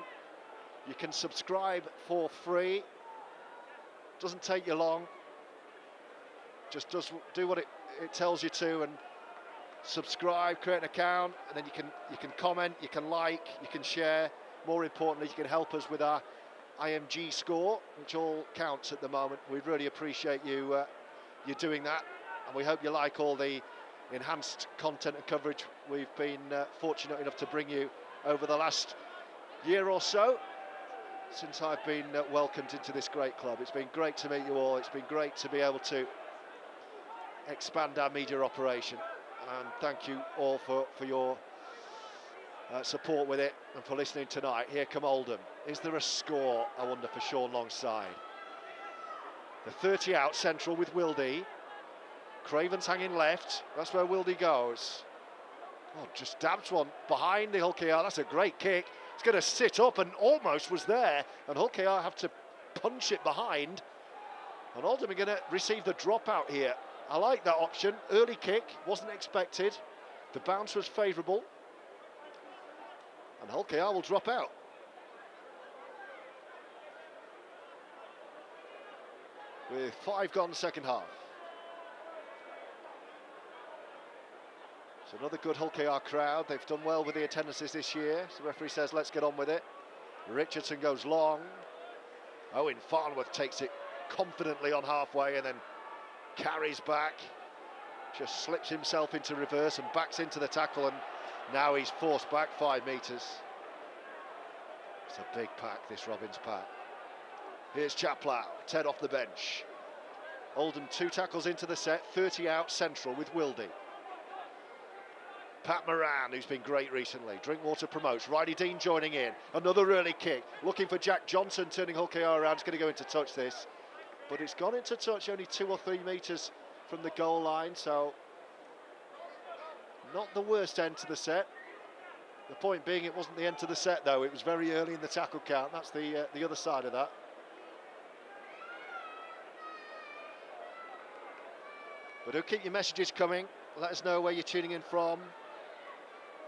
you can subscribe for free Doesn't take you long. Just do what it tells you to, and subscribe, create an account, and then you can comment, you can like, you can share. More importantly, you can help us with our IMG score, which all counts at the moment. We'd really appreciate you doing that, and we hope you like all the enhanced content and coverage we've been fortunate enough to bring you over the last year or so since I've been welcomed into this great club. It's been great to meet you all. It's been great to be able to expand our media operation, and thank you all for your support with it and for listening tonight. Here come Oldham. Is there a score, I wonder, for Sean Long's side? The 30 out central with Wildy. Craven's hanging left. That's where Wildy goes. Oh, just dabs one behind the Hull KR. That's a great kick. It's going to sit up and almost was there, and Hull KR have to punch it behind, and Oldham are going to receive the dropout here. I like that option. Early kick, wasn't expected. The bounce was favourable, and Hull KR will drop out. With 5 gone in the second half. It's another good Hull KR crowd. They've done well with the attendances this year. So the referee says, let's get on with it. Richardson goes long. Owen Farnworth takes it confidently on halfway and then carries back. Just slips himself into reverse and backs into the tackle, and now he's forced back 5 metres. It's a big pack, this Robbins pack. Here's Chaplow, 10 off the bench. Oldham 2 tackles into the set, 30 out central with Wildy. Pat Moran, who's been great recently. Drinkwater promotes. Riley Dean joining in. Another early kick. Looking for Jack Johnson, turning Hull KR around. It's going to go into touch, this. But it's gone into touch only 2 or 3 metres from the goal line, so not the worst end to the set. The point being, it wasn't the end to the set, though. It was very early in the tackle count. That's the other side of that. But do keep your messages coming. Let us know where you're tuning in from,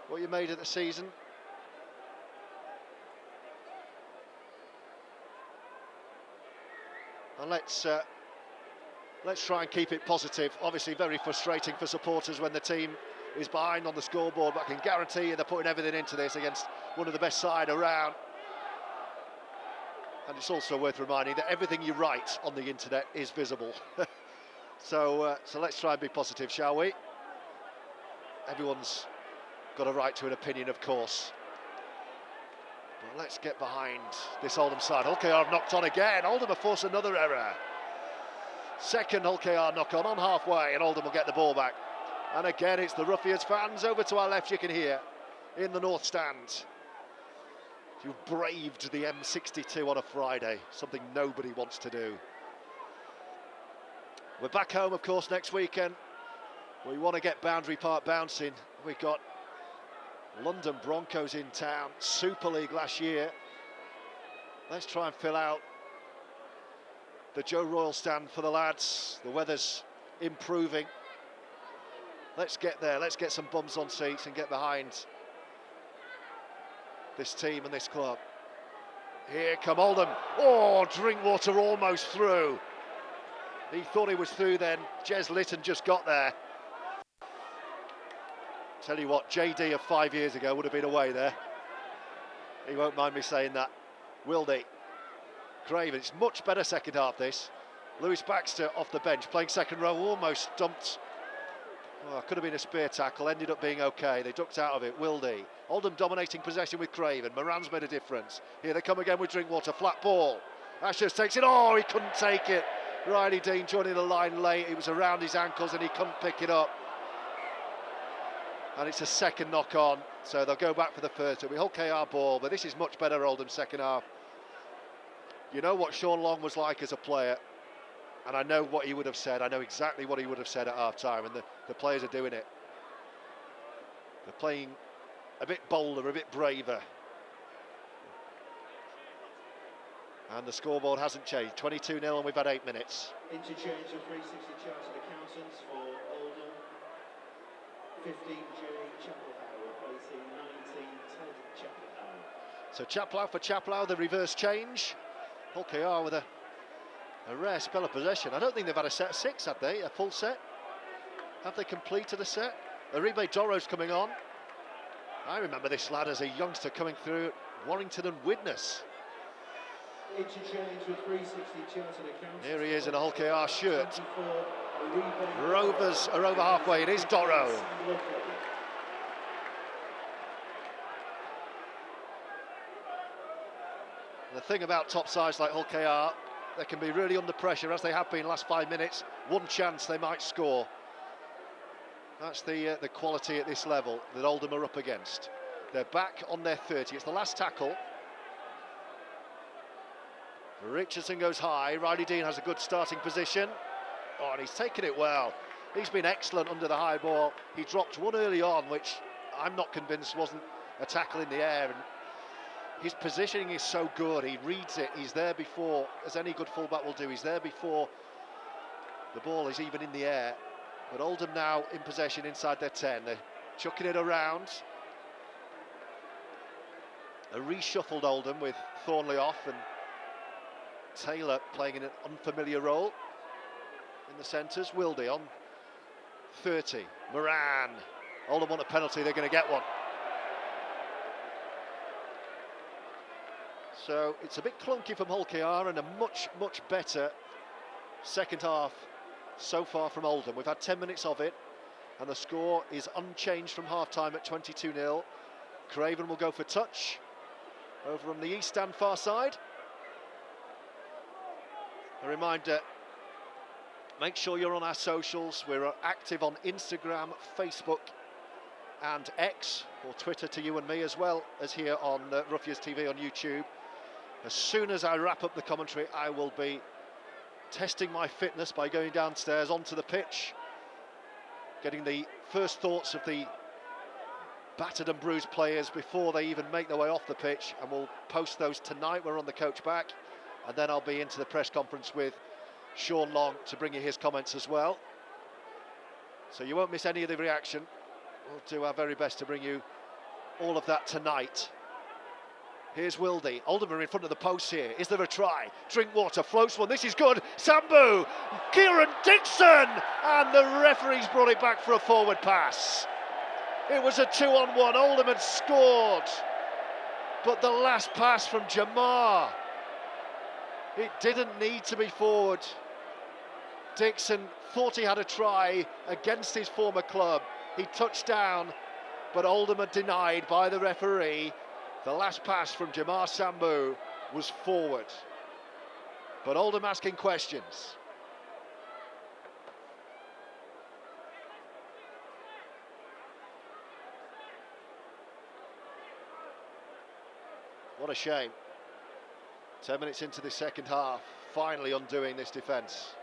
what you made of the season. And let's try and keep it positive. Obviously very frustrating for supporters when the team is behind on the scoreboard, but I can guarantee you they're putting everything into this against one of the best side around. And it's also worth reminding that everything you write on the internet is visible. So let's try and be positive, shall we? Everyone's got a right to an opinion, of course. But let's get behind this Oldham side. Hull KR have knocked on again. Oldham have forced another error. Second Hull KR knock on halfway, and Oldham will get the ball back. And again, it's the Roughyeds fans over to our left, you can hear, in the north stand. You braved the M62 on a Friday, something nobody wants to do. We're back home, of course, next weekend. We want to get Boundary Park bouncing. We've got London Broncos in town, Super League last year. Let's try and fill out the Joe Royal stand for the lads. The weather's improving. Let's get there, let's get some bums on seats and get behind this team and this club. Here come Oldham. Oh, Drinkwater almost through. He thought he was through then. Jez Litton just got there. Tell you what, JD of 5 years ago would have been away there. He won't mind me saying that. Wildy. Craven, it's much better second half this. Lewis Baxter off the bench, playing second row, almost dumped. Oh, could have been a spear tackle, ended up being okay. They ducked out of it. Wildy. Oldham dominating possession with Craven. Moran's made a difference. Here they come again with Drinkwater, flat ball. Ashers takes it, oh, he couldn't take it. Riley Dean joining the line late, it was around his ankles and he couldn't pick it up. And it's a second knock on, so they'll go back for the first. It'll be Hull KR ball, but this is much better Oldham second half. You know what Sean Long was like as a player, and I know what he would have said. I know exactly what he would have said at half-time, and the players are doing it. They're playing a bit bolder, a bit braver. And the scoreboard hasn't changed. 22-0 and we've had 8 minutes. Interchange of 360 Chartered Accountants for Oldham. 15J Chaplow replacing 19 Ted Chaplow. So Chaplow for Chaplow, the reverse change. Hull KR with a A rare spell of possession. I don't think they've had a set of 6, have they? A full set? Have they completed a set? Uribe Doro's coming on. I remember this lad as a youngster coming through Warrington and Widnes. Interchange with 360 chartered accounts. Here he is in a Hull KR shirt. Rovers are over halfway. It is Doro. The thing about top sides like Hull KR, they can be really under pressure, as they have been last 5 minutes. One chance they might score. That's the quality at this level that Oldham are up against. They're back on their 30. It's the last tackle. Richardson goes high. Riley Dean has a good starting position. Oh, and he's taken it well. He's been excellent under the high ball. He dropped one early on, which I'm not convinced wasn't a tackle in the air. And his positioning is so good. He reads it. He's there before, as any good fullback will do. He's there before the ball is even in the air. But Oldham now in possession inside their 10. They're chucking it around. A reshuffled Oldham with Thornley off and Taylor playing in an unfamiliar role in the centres. Wildy on 30. Moran. Oldham want a penalty, they're going to get one. So it's a bit clunky from Hull KR and a much, much better second half so far from Oldham. We've had 10 minutes of it and the score is unchanged from half-time at 22-0. Craven will go for touch over on the east stand far side. A reminder, make sure you're on our socials. We're active on Instagram, Facebook and X, or Twitter to you and me, as well as here on Roughyeds TV on YouTube. As soon as I wrap up the commentary, I will be testing my fitness by going downstairs onto the pitch, getting the first thoughts of the battered and bruised players before they even make their way off the pitch, and we'll post those tonight. We're on the coach back, and then I'll be into the press conference with Sean Long to bring you his comments as well. So you won't miss any of the reaction. We'll do our very best to bring you all of that tonight. Here's Wildy. Oldham are in front of the post here. Is there a try? Drinkwater floats one. This is good. Sambu. Kieran Dixon. And the referee's brought it back for a forward pass. It was a 2-on-1. Oldham had scored. But the last pass from Jamar, it didn't need to be forward. Dixon thought he had a try against his former club. He touched down, but Oldham had denied by the referee. The last pass from Jamar Sambu was forward. But Oldham asking questions. What a shame. 10 minutes into the second half, finally undoing this defence.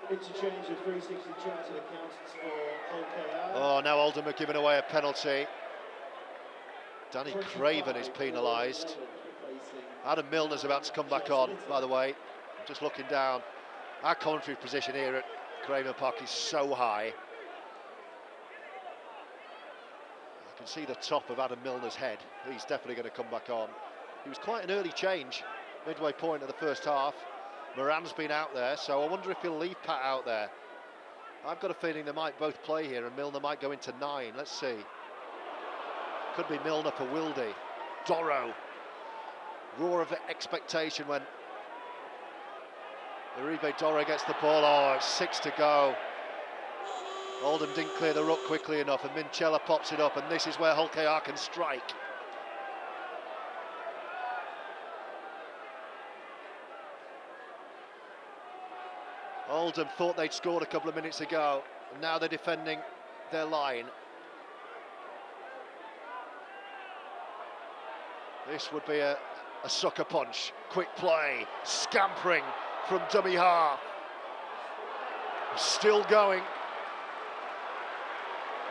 Interchange of 360 chartered accountants for Hull KR. Oh, now Oldham are giving away a penalty. Danny Craven is penalised. Adam Milner's about to come back on, by the way. I'm just looking down. Our commentary position here at Craven Park is so high. I can see the top of Adam Milner's head. He's definitely going to come back on. He was quite an early change, midway point of the first half. Moran's been out there, so I wonder if he'll leave Pat out there. I've got a feeling they might both play here and Milner might go into 9. Let's see. Could be Milner for Wildy. Doro. Roar of expectation when Uribe Doro gets the ball. Oh, it's 6 to go. Oldham didn't clear the ruck quickly enough and Minchella pops it up, and this is where Hull KR can strike. Oldham thought they'd scored a couple of minutes ago, and now they're defending their line. This would be a sucker punch. Quick play, scampering from dummy half. Still going.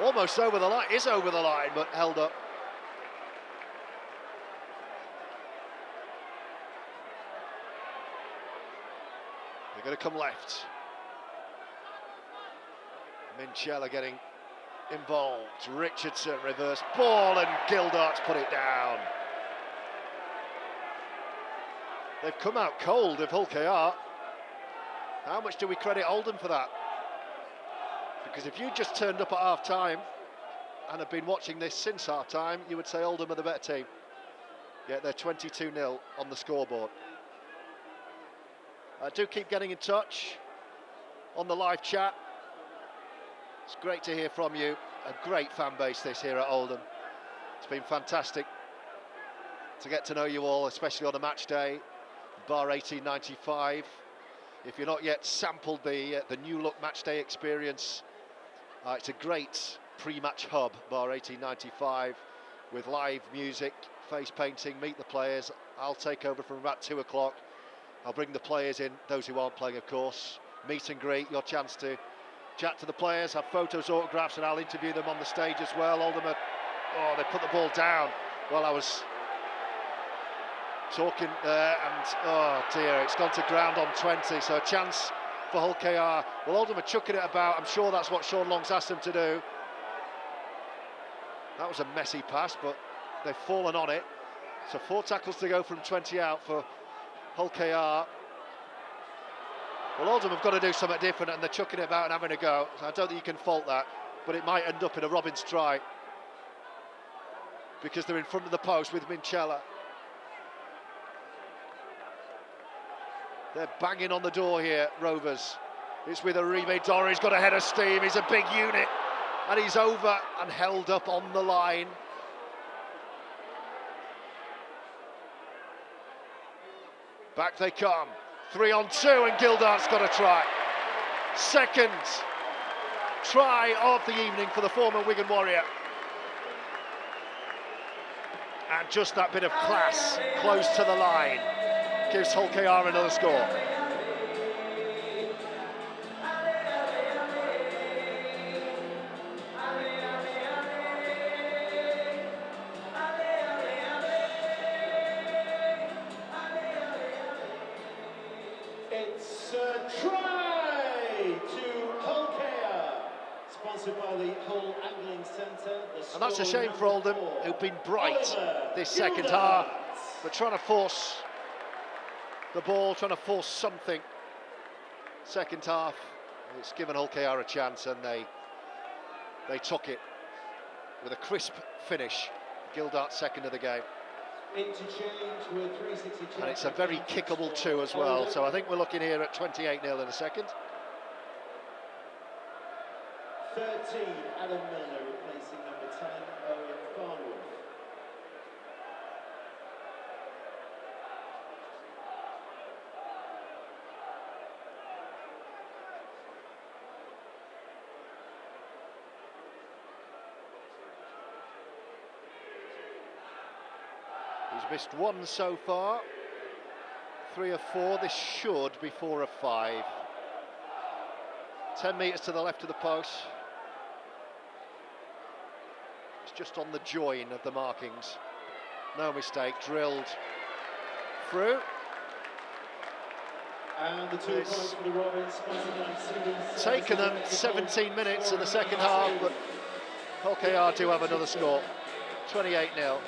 Almost over the line, is over the line, but held up. They're going to come left. Minchella getting involved. Richardson reverse ball and Gildart's put it down. They've come out cold of Hull KR. How much do we credit Oldham for that? Because if you just turned up at half-time and have been watching this since half-time, you would say Oldham are the better team. Yet they're 22-0 on the scoreboard. Do keep getting in touch on the live chat. It's great to hear from you. A great fan base this here at Oldham. It's been fantastic to get to know you all, especially on a match day, bar 1895. If you're not yet sampled the new look match day experience, it's a great pre-match hub, bar 1895, with live music, face painting, meet the players. I'll take over from about 2 o'clock. I'll bring the players in, those who aren't playing, of course. Meet and greet, your chance to chat to the players, have photos, autographs, and I'll interview them on the stage as well. Oldham they put the ball down while I was talking there, and oh dear, it's gone to ground on 20, so a chance for Hull KR. Well, Oldham are chucking it about. I'm sure that's what Sean Long's asked them to do. That was a messy pass, but they've fallen on it. So 4 tackles to go from 20 out for Hull KR. Well, Oldham have got to do something different, and they're chucking it about and having a go. So I don't think you can fault that, but it might end up in a Robbins try because they're in front of the post with Minchella. They're banging on the door here, Rovers. It's with Uribe Dora, he's got a head of steam, he's a big unit, and he's over and held up on the line. Back they come, 3 on 2, and Gildart's got a try. Second try of the evening for the former Wigan Warrior. And just that bit of class close to the line gives Hull KR another score. It's a try to Hull KR, sponsored by the Hull Angling Centre. And that's a shame for Oldham, who've been bright this second half, but trying to force the ball, trying to force something. Second half, it's given Hull KR a chance, and they took it with a crisp finish. Gildart second of the game. Interchange with 360. And it's a very kickable 2 as well, so I think we're looking here at 28-0 in a second. 13, Adam Milner replacing number 10, Owen Farnworth. He's missed 1 so far, 3 of 4. This should be 4 of 5. 10 metres to the left of the post. It's just on the join of the markings. No mistake, drilled through. And the 2 points for the Robins, taken them 17 minutes in the second half, but Hull KR do have another score, 28-0.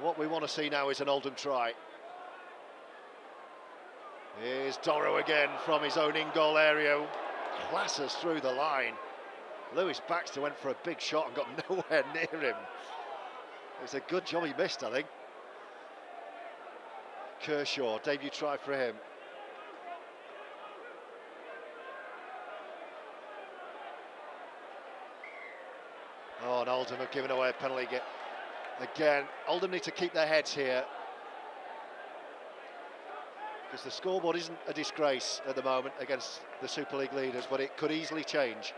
What we want to see now is an Oldham try. Here's Doro again from his own in-goal area, classes through the line. Lewis Baxter went for a big shot and got nowhere near him. It's a good job he missed, I think. Kershaw, debut try for him. Oh, and Oldham have given away a penalty again. Oldham need to keep their heads here, because the scoreboard isn't a disgrace at the moment against the Super League leaders, but it could easily change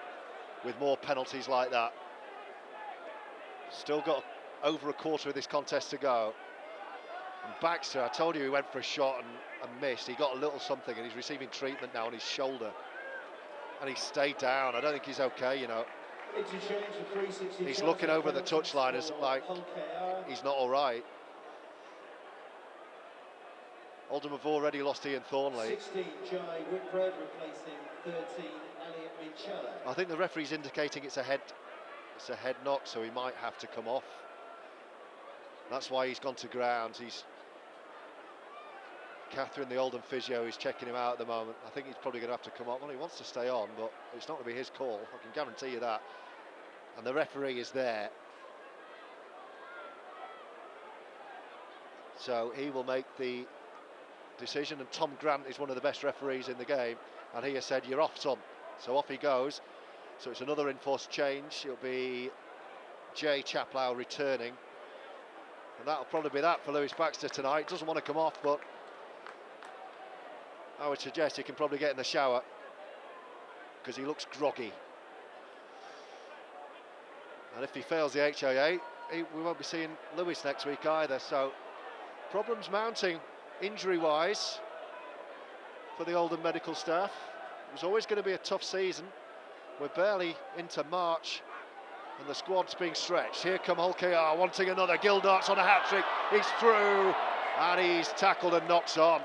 with more penalties like that. Still got over a quarter of this contest to go. And Baxter, I told you he went for a shot and missed. He got a little something, and he's receiving treatment now on his shoulder. And he stayed down. I don't think he's okay, you know. He's looking over the touchline as like he's not all right. Oldham have already lost Ian Thornley. 16, Jai Whitbread replacing 13, Elliot Minchella. I think the referee's indicating it's a head knock, so he might have to come off. That's why he's gone to ground. Catherine, the Oldham physio, is checking him out at the moment. I think he's probably going to have to come off. Well, he wants to stay on, but it's not going to be his call. I can guarantee you that. And the referee is there. So he will make the decision, and Tom Grant is one of the best referees in the game, and he has said, "You're off, Tom." So off he goes. So it's another enforced change. It'll be Jay Chaplow returning, and that'll probably be that for Lewis Baxter tonight. Doesn't want to come off, but I would suggest he can probably get in the shower because he looks groggy. And if he fails the HIA, we won't be seeing Lewis next week either. So problems mounting injury-wise for the Oldham medical staff. It was always going to be a tough season. We're barely into March and the squad's being stretched. Here come Hull KR wanting another. Gildart's on a hat-trick. He's through and he's tackled and knocks on.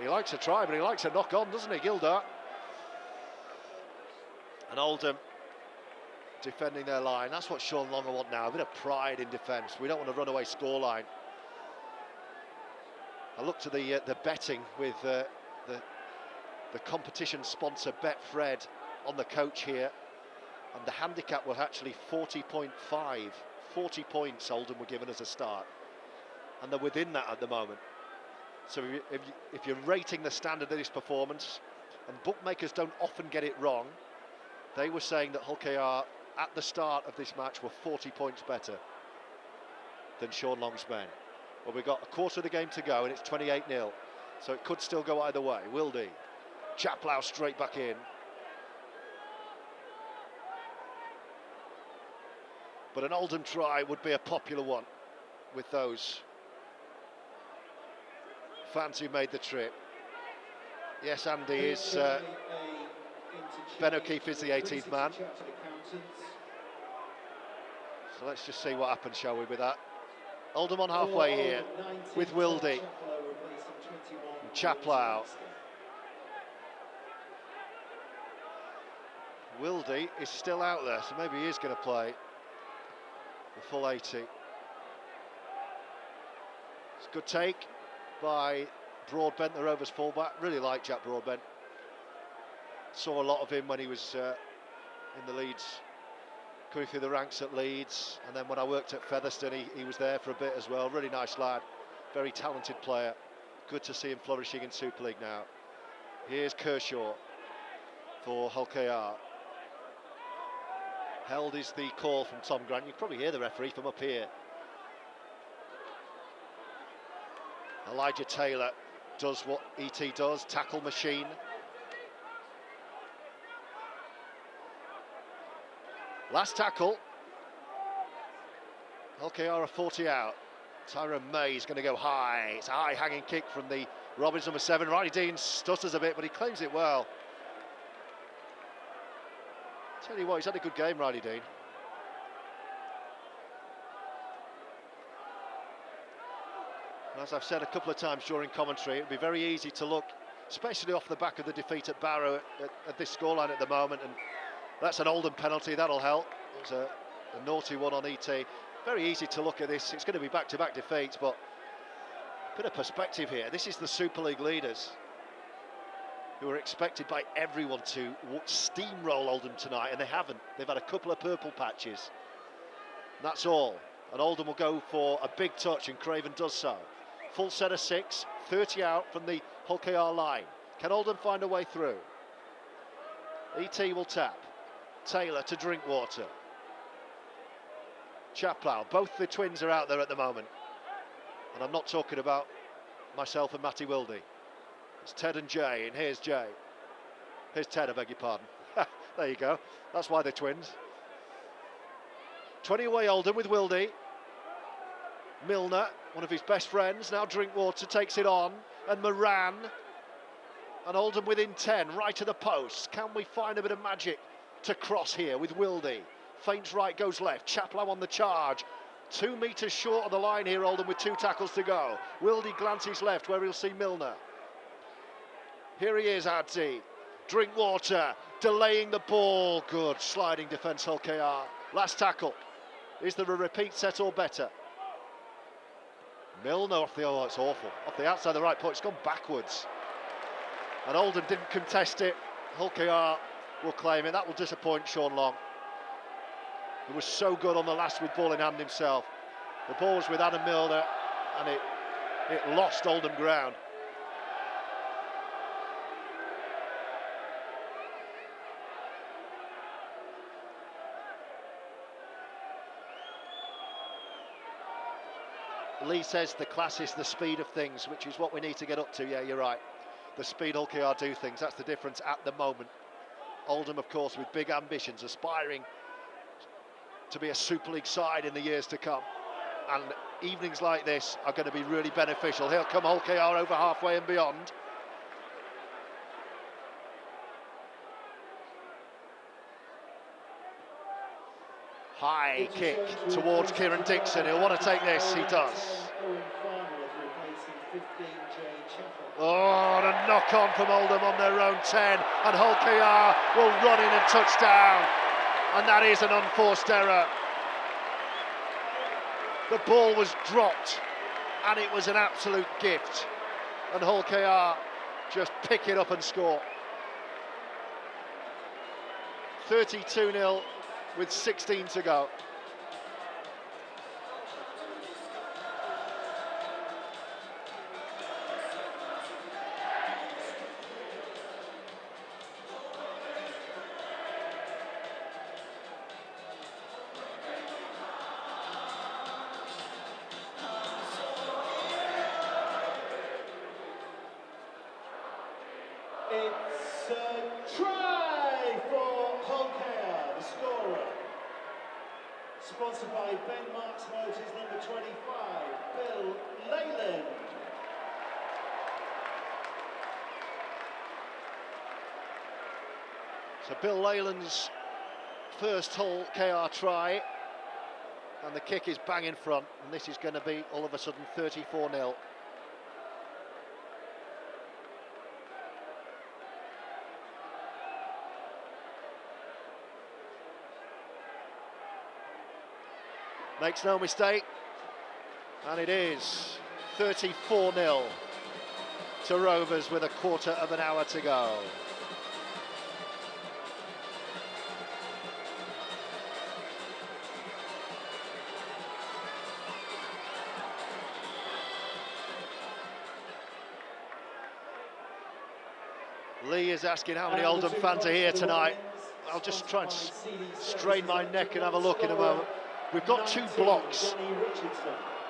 He likes to try, but he likes to knock on, doesn't he, Gildart? And Oldham defending their line. That's what Sean Long want now, a bit of pride in defence. We don't want a runaway scoreline. I looked at the betting with the competition sponsor Betfred on the coach here, and the handicap was actually 40.5. 40 points Oldham were given as a start, and they're within that at the moment. So if you're rating the standard of this performance, and bookmakers don't often get it wrong, they were saying that Hull KR at the start of this match were 40 points better than Sean Long's men. Well, we've got a quarter of the game to go and it's 28-0, so it could still go either way. Wildy, Chaplow straight back in. But an Oldham try would be a popular one with those fans who made the trip. Yes, Andy is. Ben O'Keefe is the 18th man. So let's just see what happens, shall we, with that. Oldham on halfway here with Wildy and Chaplow. Wildy is still out there, so maybe he is going to play the full 80. It's a good take by Broadbent, the Rovers fullback. Really like Jack Broadbent. Saw a lot of him when he was in the Leeds, coming through the ranks at Leeds, and then when I worked at Featherstone, he was there for a bit as well. Really nice lad, very talented player. Good to see him flourishing in Super League now. Here's Kershaw for Hull KR. Held is the call from Tom Grant. You can probably hear the referee from up here. Elijah Taylor does what ET does, tackle machine. Last tackle. Hull KR are 40 out. Tyrone May is going to go high. It's a high hanging kick from the Robbins number 7. Riley Dean stutters a bit, but he claims it well. Tell you what, he's had a good game, Riley Dean. As I've said a couple of times during commentary, it would be very easy to look, especially off the back of the defeat at Barrow at this scoreline at the moment, and that's an Oldham penalty, that'll help. It was a naughty one on ET. Very easy to look at this. It's going to be back-to-back defeats, but a bit of perspective here. This is the Super League leaders who are expected by everyone to steamroll Oldham tonight, and they haven't. They've had a couple of purple patches. That's all. And Oldham will go for a big touch, and Craven does so. Full set of 6, 30 out from the Hull KR line. Can Oldham find a way through? ET will tap. Taylor to Drinkwater. Chaplow, both the twins are out there at the moment. And I'm not talking about myself and Matty Wildy. It's Ted and Jay, and here's Jay. Here's Ted, I beg your pardon. There you go, that's why they're twins. 20 away Oldham with Wildy. Milner, one of his best friends, now Drinkwater takes it on, and Moran. And Oldham within 10, right to the post. Can we find a bit of magic to cross here with Wildy? Feints right, goes left. Chaplow on the charge. 2 metres short of the line here, Oldham, with 2 tackles to go. Wildy glances left where he'll see Milner. Here he is, Adzi. Drinkwater, delaying the ball. Good, sliding defence, Hull KR. Last tackle. Is there a repeat set or better? Milner off the, oh, it's awful. Off the outside of the right point, it's gone backwards. And Oldham didn't contest it. Hull KR will claim it. That will disappoint Sean Long. He was so good on the last with ball in hand himself. The ball was with Adam Milner and it lost Oldham ground. Lee says the class is the speed of things, which is what we need to get up to. Yeah, you're right. The speed Hull KR do things, that's the difference at the moment. Oldham, of course, with big ambitions, aspiring to be a Super League side in the years to come. And evenings like this are going to be really beneficial. Here come Hull KR over halfway and beyond. High kick towards Kieran Dixon. He'll want to take this, he does. Oh, and a knock on from Oldham on their own 10, and Hull KR will run in and touch down, and that is an unforced error. The ball was dropped, and it was an absolute gift, and Hull KR just pick it up and score. 32-0 with 16 to go. It's a try for Hull KR, the scorer. Sponsored by Ben Marks Motors, number 25, Bill Leyland. So Bill Leyland's first Hull KR try, and the kick is bang in front, and this is going to be all of a sudden 34-0. Makes no mistake, and it is 34-0 to Rovers with a quarter of an hour to go. Lee is asking how many Oldham fans are here tonight. I'll just try and strain my neck and have a look in a moment. We've got 2 blocks.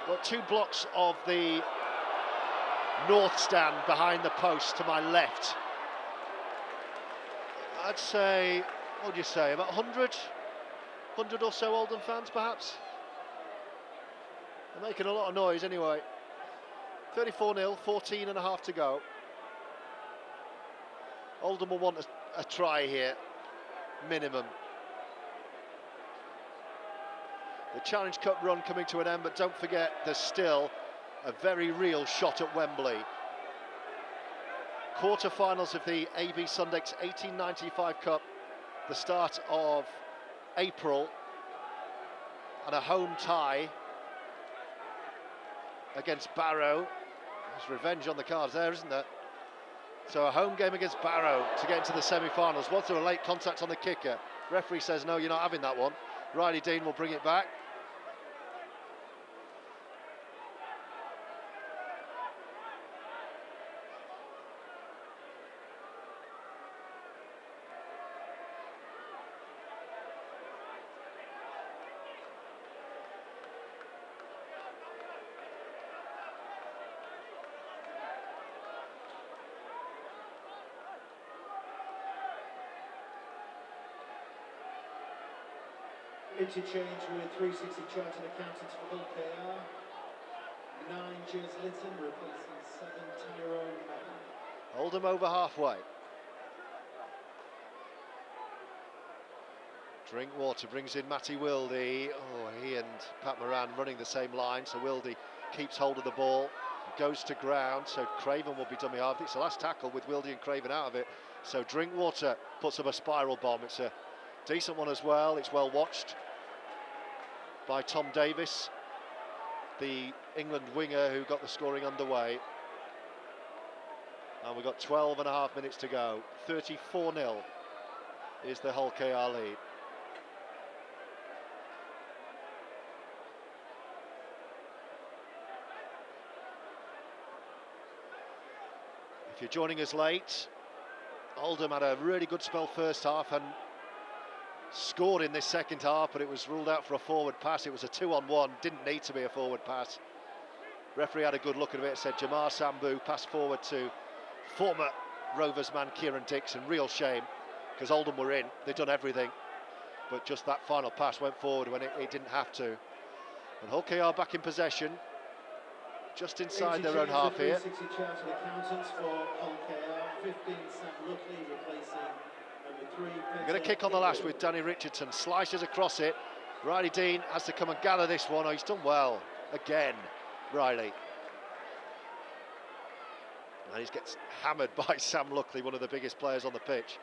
Got 2 blocks of the north stand behind the post to my left. I'd say, what would you say, about 100 or so Oldham fans perhaps? They're making a lot of noise anyway. 34-0, 14 and a half to go. Oldham will want a try here, minimum. The Challenge Cup run coming to an end, but don't forget there's still a very real shot at Wembley. Quarter-finals of the AB Sundex 1895 Cup, the start of April, and a home tie against Barrow. There's revenge on the cards there, isn't there? So a home game against Barrow to get into the semi-finals. Was there a late contact on the kicker? Referee says no, you're not having that one. Riley Dean will bring it back. Interchange with 360 Chartered Accountants for Hull KR. 9 Jez Linton replacing 7 Tyrone Madden. Oldham over halfway. Drinkwater brings in Matty Wildy. Oh, he and Pat Moran running the same line, so Wildy keeps hold of the ball, goes to ground, so Craven will be dummy half. It's the last tackle with Wildy and Craven out of it, so Drinkwater puts up a spiral bomb. It's a decent one as well. It's well watched by Tom Davies, the England winger who got the scoring underway. And we've got 12 and a half minutes to go. 34-0 is the Hull KR lead. If you're joining us late, Oldham had a really good spell first half and scored in this second half, but it was ruled out for a forward pass. It was a 2-on-1, didn't need to be a forward pass. Referee had a good look at it, said Jamar Sambu passed forward to former Rovers man Kieran Dixon. Real shame, because Oldham were in, they'd done everything, but just that final pass went forward when it didn't have to. And Hull KR back in possession, just inside their own half here. 60 chartered accountants for Hull KR, 15 Sam Luckley replacing number 3. They're going to kick on the last with Danny Richardson, slices across it. Riley Dean has to come and gather this one. Oh, he's done well again, Riley. And he gets hammered by Sam Luckley, one of the biggest players on the pitch.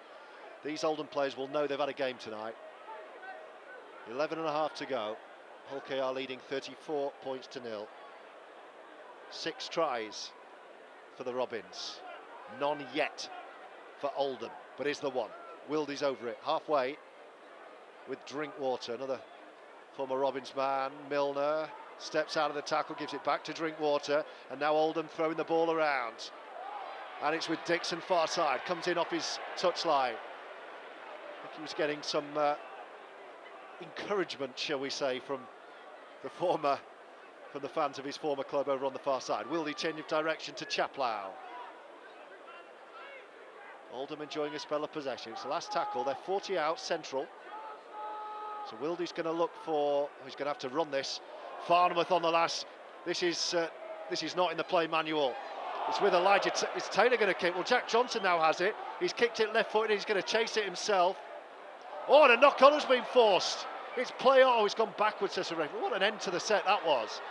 These Oldham players will know they've had a game tonight. 11 and a half to go. Hull KR leading 34 points to 0. 6 tries for the Robins. None yet for Oldham, but is the one. Wildy's over it, halfway with Drinkwater, another former Robins man. Milner steps out of the tackle, gives it back to Drinkwater, and now Oldham throwing the ball around. And it's with Dixon far side, comes in off his touchline. I think he was getting some encouragement, shall we say, from the fans of his former club over on the far side. Wildy change of direction to Chaplow. Oldham enjoying a spell of possession. It's the last tackle. They're 40 out central. So Wildy's going to look for. He's going to have to run this. Farnworth on the last. This is not in the play manual. It's with Elijah. Is Taylor going to kick? Well, Jack Johnson now has it. He's kicked it left-footed. He's going to chase it himself. Oh, and a knock-on has been forced. It's play on. Oh, he's gone backwards, says the referee. What an end to the set that was.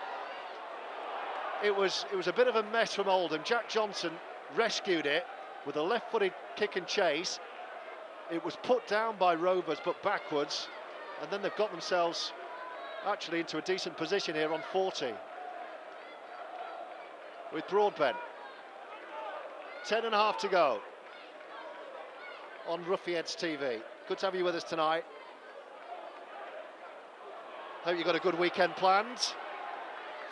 It was a bit of a mess from Oldham. Jack Johnson rescued it with a left-footed kick and chase. It was put down by Rovers, but backwards, and then they've got themselves actually into a decent position here on 40 with Broadbent. 10 and a half to go on Roughyeds TV. Good to have you with us tonight. Hope you've got a good weekend planned.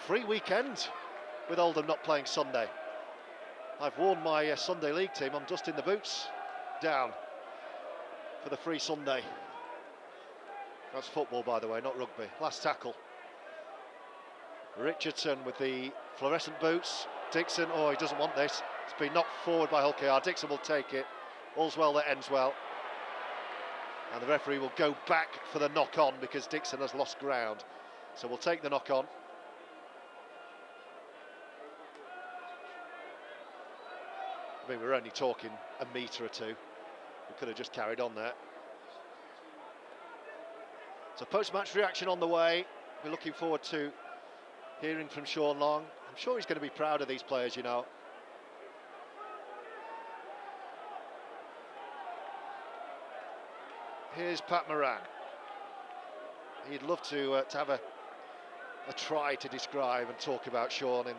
Free weekend with Oldham not playing Sunday. I've worn my Sunday League team. I'm dusting the boots down for the free Sunday. That's football, by the way, not rugby. Last tackle. Richardson with the fluorescent boots. Dixon, oh, he doesn't want this. It's been knocked forward by Hull KR. Dixon will take it. All's well that ends well. And the referee will go back for the knock-on because Dixon has lost ground. So we'll take the knock-on. I mean, we're only talking a metre or two. We could have just carried on there. So post-match reaction on the way. We're looking forward to hearing from Sean Long. I'm sure he's going to be proud of these players, you know. Here's Pat Moran. He'd love to have a try to describe and talk about Sean in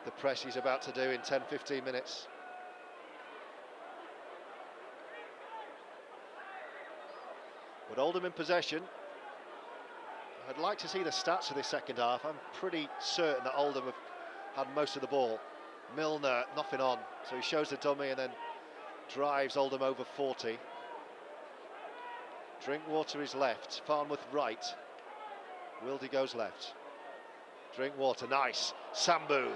the press he's about to do in 10-15 minutes. But Oldham in possession. I'd like to see the stats for this second half. I'm pretty certain that Oldham have had most of the ball. Milner, nothing on, so he shows the dummy and then drives Oldham over 40. Drinkwater is left, Farnworth right. Wildy goes left. Drinkwater, nice. Sambu.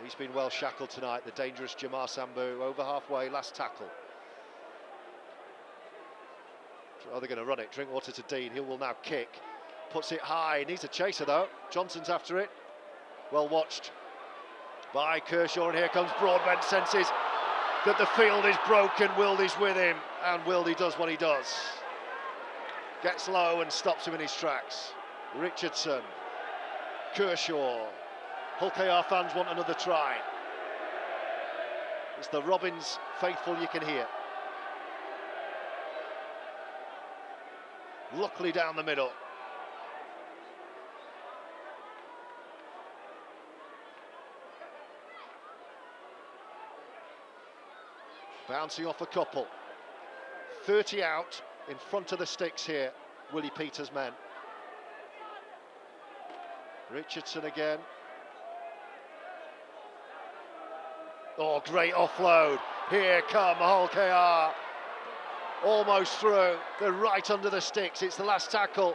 He's been well shackled tonight, the dangerous Jamar Sambu, over halfway, last tackle. Oh, they're going to run it. Drinkwater to Dean. He will now kick. Puts it high. He needs a chaser though. Johnson's after it. Well watched by Kershaw, and here comes Broadbent. Senses that the field is broken. Wildy's with him, and Wildy does what he does. Gets low and stops him in his tracks. Richardson, Kershaw. Hull KR fans want another try. It's the Robins faithful you can hear. Luckily down the middle. Bouncing off a couple. 30 out in front of the sticks here, Willie Peters' men. Richardson again. Oh, great offload. Here come Hull KR. Almost through. They're right under the sticks. It's the last tackle.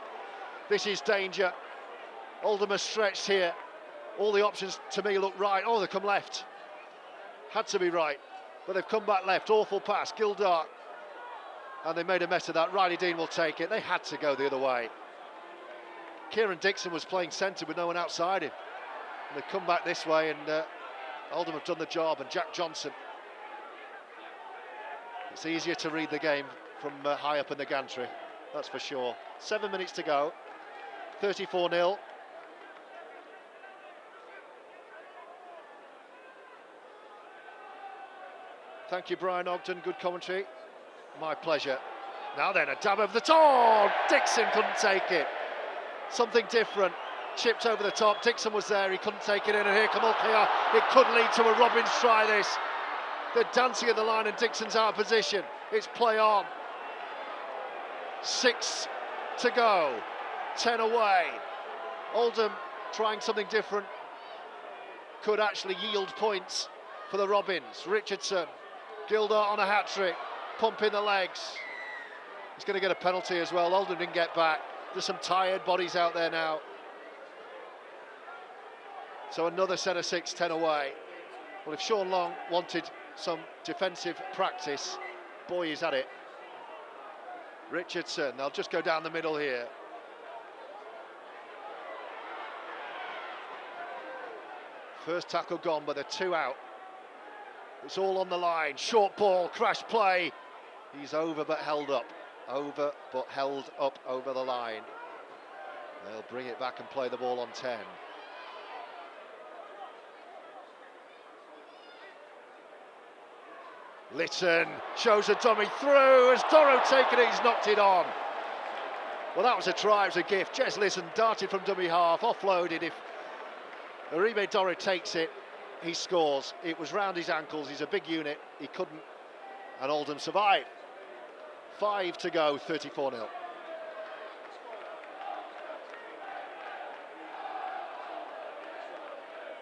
This is danger. Oldham are stretched here. All the options to me look right. Oh, they come left. Had to be right. But they've come back left. Awful pass. Gildart. And they made a mess of that. Riley Dean will take it. They had to go the other way. Kieran Dixon was playing centre with no one outside him. And they've come back this way, and Oldham have done the job. And Jack Johnson. It's easier to read the game from high up in the gantry, that's for sure. 7 minutes to go. 34-0. Thank you, Brian Ogden. Good commentary. My pleasure. Now then, a dab over the top. Oh, Dixon couldn't take it. Something different. Chipped over the top. Dixon was there. He couldn't take it in. And here come Hull KR. It could lead to a Robins try, this. They're dancing at the line and Dixon's out of position. It's play on. 6 to go. 10 away. Oldham trying something different. Could actually yield points for the Robins. Richardson. Gildart on a hat-trick. Pumping the legs. He's going to get a penalty as well. Oldham didn't get back. There's some tired bodies out there now. So another set of 6, 10 away. Well, if Sean Long wanted some defensive practice, boy, he's at it. Richardson, they'll just go down the middle here. First tackle gone, but they're 2 out. It's all on the line. Short ball, crash play. He's over but held up. Over but held up over the line. They'll bring it back and play the ball on 10. Lytton shows a dummy through. Has Doro taken it? He's knocked it on. Well, that was a try, it was a gift. Jez Lytton darted from dummy half, offloaded. If Uribe Doro takes it, he scores. It was round his ankles. He's a big unit. He couldn't, and Oldham survived. 5 to go, 34-0.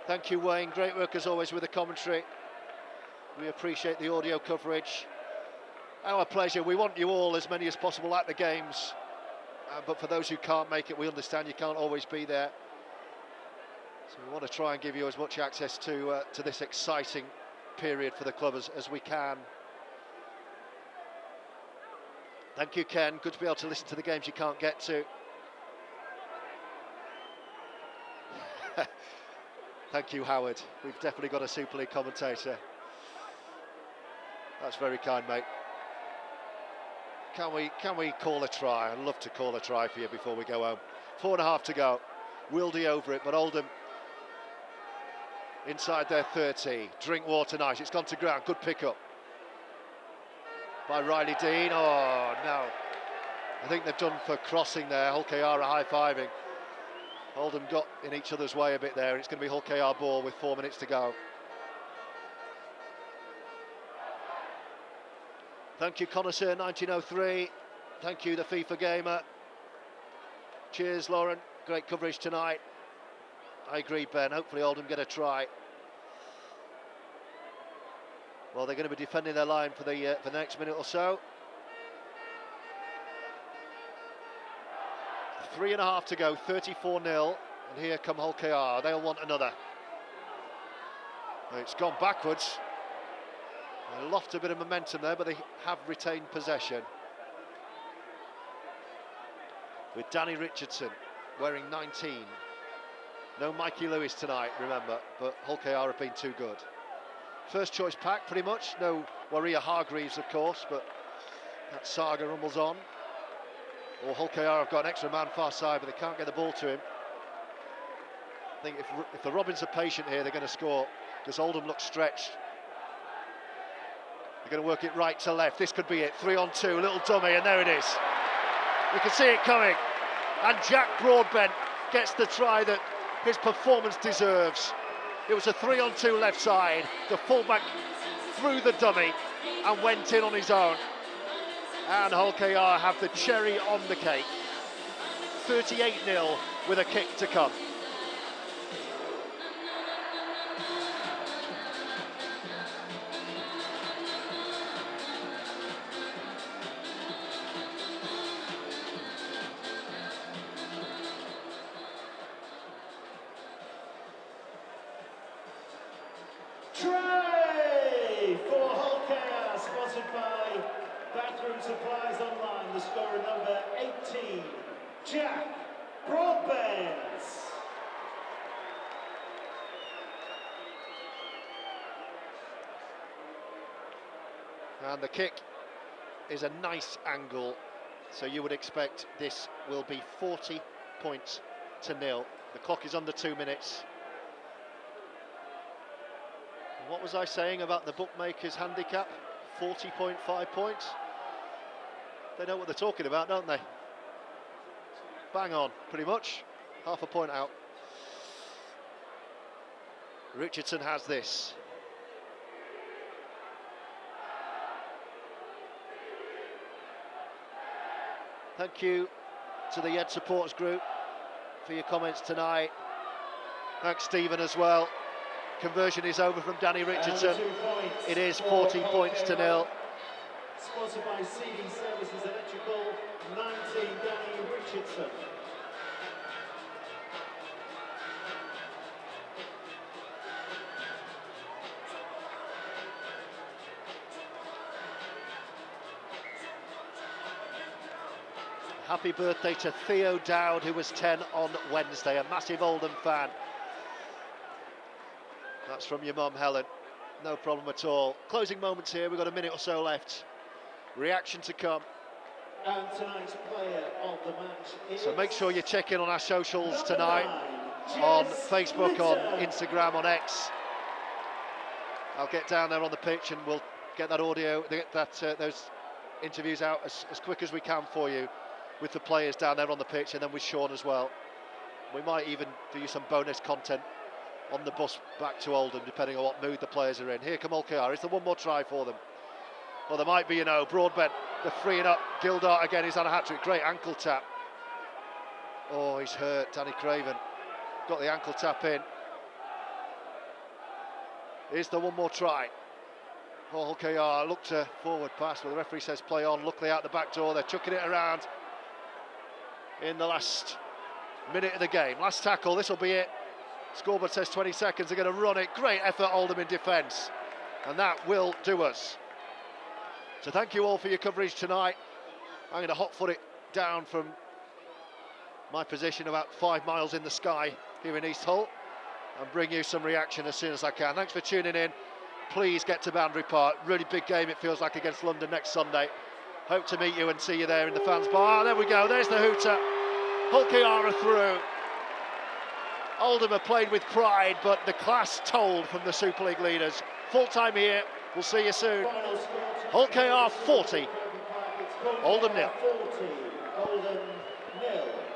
Thank you, Wayne. Great work as always with the commentary. We appreciate the audio coverage. Our pleasure. We want you all, as many as possible, at the games. But for those who can't make it, we understand you can't always be there. So we want to try and give you as much access to this exciting period for the club as we can. Thank you, Ken. Good to be able to listen to the games you can't get to. Thank you, Howard. We've definitely got a Super League commentator. That's very kind, mate. Can we call a try? I'd love to call a try for you before we go home. 4.5 to go. Wildy over it, but Oldham inside their 30. Drinkwater, nice. It's gone to ground. Good pick-up by Riley Dean. Oh, no. I think they've done for crossing there. Hull KR are high-fiving. Oldham got in each other's way a bit there. It's going to be Hull KR ball with 4 minutes to go. Thank you, Connoisseur 1903. Thank you, the FIFA Gamer. Cheers, Lauren. Great coverage tonight. I agree, Ben. Hopefully Oldham get a try. Well, they're going to be defending their line for the next minute or so. 3.5 to go, 34-0. And here come Hull KR. They'll want another. It's gone backwards. They lost a bit of momentum there, but they have retained possession. With Danny Richardson wearing 19. No Mikey Lewis tonight, remember, but Hull KR have been too good. first choice pack pretty much. No Waria Hargreaves, of course, but that saga rumbles on. Or Hull KR have got an extra man far side, but they can't get the ball to him. I think if the Robins are patient here, they're going to score, because Oldham looks stretched. They're going to work it right to left. This could be it. 3-on-2, little dummy, and there it is. You can see it coming. And Jack Broadbent gets the try that his performance deserves. It was a 3-on-2 left side. The fullback threw the dummy and went in on his own. And Hull KR have the cherry on the cake. 38-0 with a kick to come. Try for Hull KR, sponsored by Bathroom Supplies Online. The scorer number 18, Jack Broadbent. And the kick is a nice angle, so you would expect this will be 40 points to nil. The clock is under 2 minutes. What was I saying about the bookmakers' handicap? 40.5 points. They know what they're talking about, don't they? Bang on, pretty much. Half a point out. Richardson has this. Thank you to the Yed supporters group for your comments tonight. Thanks, Stephen, as well. Conversion is over from Danny Richardson. It is 40 points to nil. Sponsored by CD Services Electrical, 19, Danny Richardson. Happy birthday to Theo Dowd, who was 10 on Wednesday, a massive Oldham fan. That's from your mum, Helen. No problem at all. Closing moments here, we've got a minute or so left. Reaction to come. And tonight's player of the match is... So make sure you check in on our socials tonight, on Facebook, on Instagram, on X. I'll get down there on the pitch and we'll get that audio, those interviews out as quick as we can for you, with the players down there on the pitch, and then with Sean as well. We might even do you some bonus content on the bus back to Oldham, depending on what mood the players are in. Here come Hull KR. Is there one more try for them? Well, there might be, Broadbent, they're freeing up. Gildart again, he's on a hat-trick. Great ankle tap. Oh, he's hurt, Danny Craven. Got the ankle tap in. Is there one more try? Oh, Hull KR look to forward pass, but the referee says play on. Luckily out the back door, they're chucking it around in the last minute of the game. Last tackle, this will be it. Scoreboard says 20 seconds, they're going to run it. Great effort, Oldham in defence. And that will do us. So thank you all for your coverage tonight. I'm going to hot foot it down from my position about 5 miles in the sky here in East Hull and bring you some reaction as soon as I can. Thanks for tuning in. Please get to Boundary Park. Really big game, it feels like, against London next Sunday. Hope to meet you and see you there in the fans bar. There we go, there's the hooter. Hull KR are through. Oldham have played with pride, but the class told from the Super League leaders. Full time here, we'll see you soon. Hull KR 40, Oldham 0.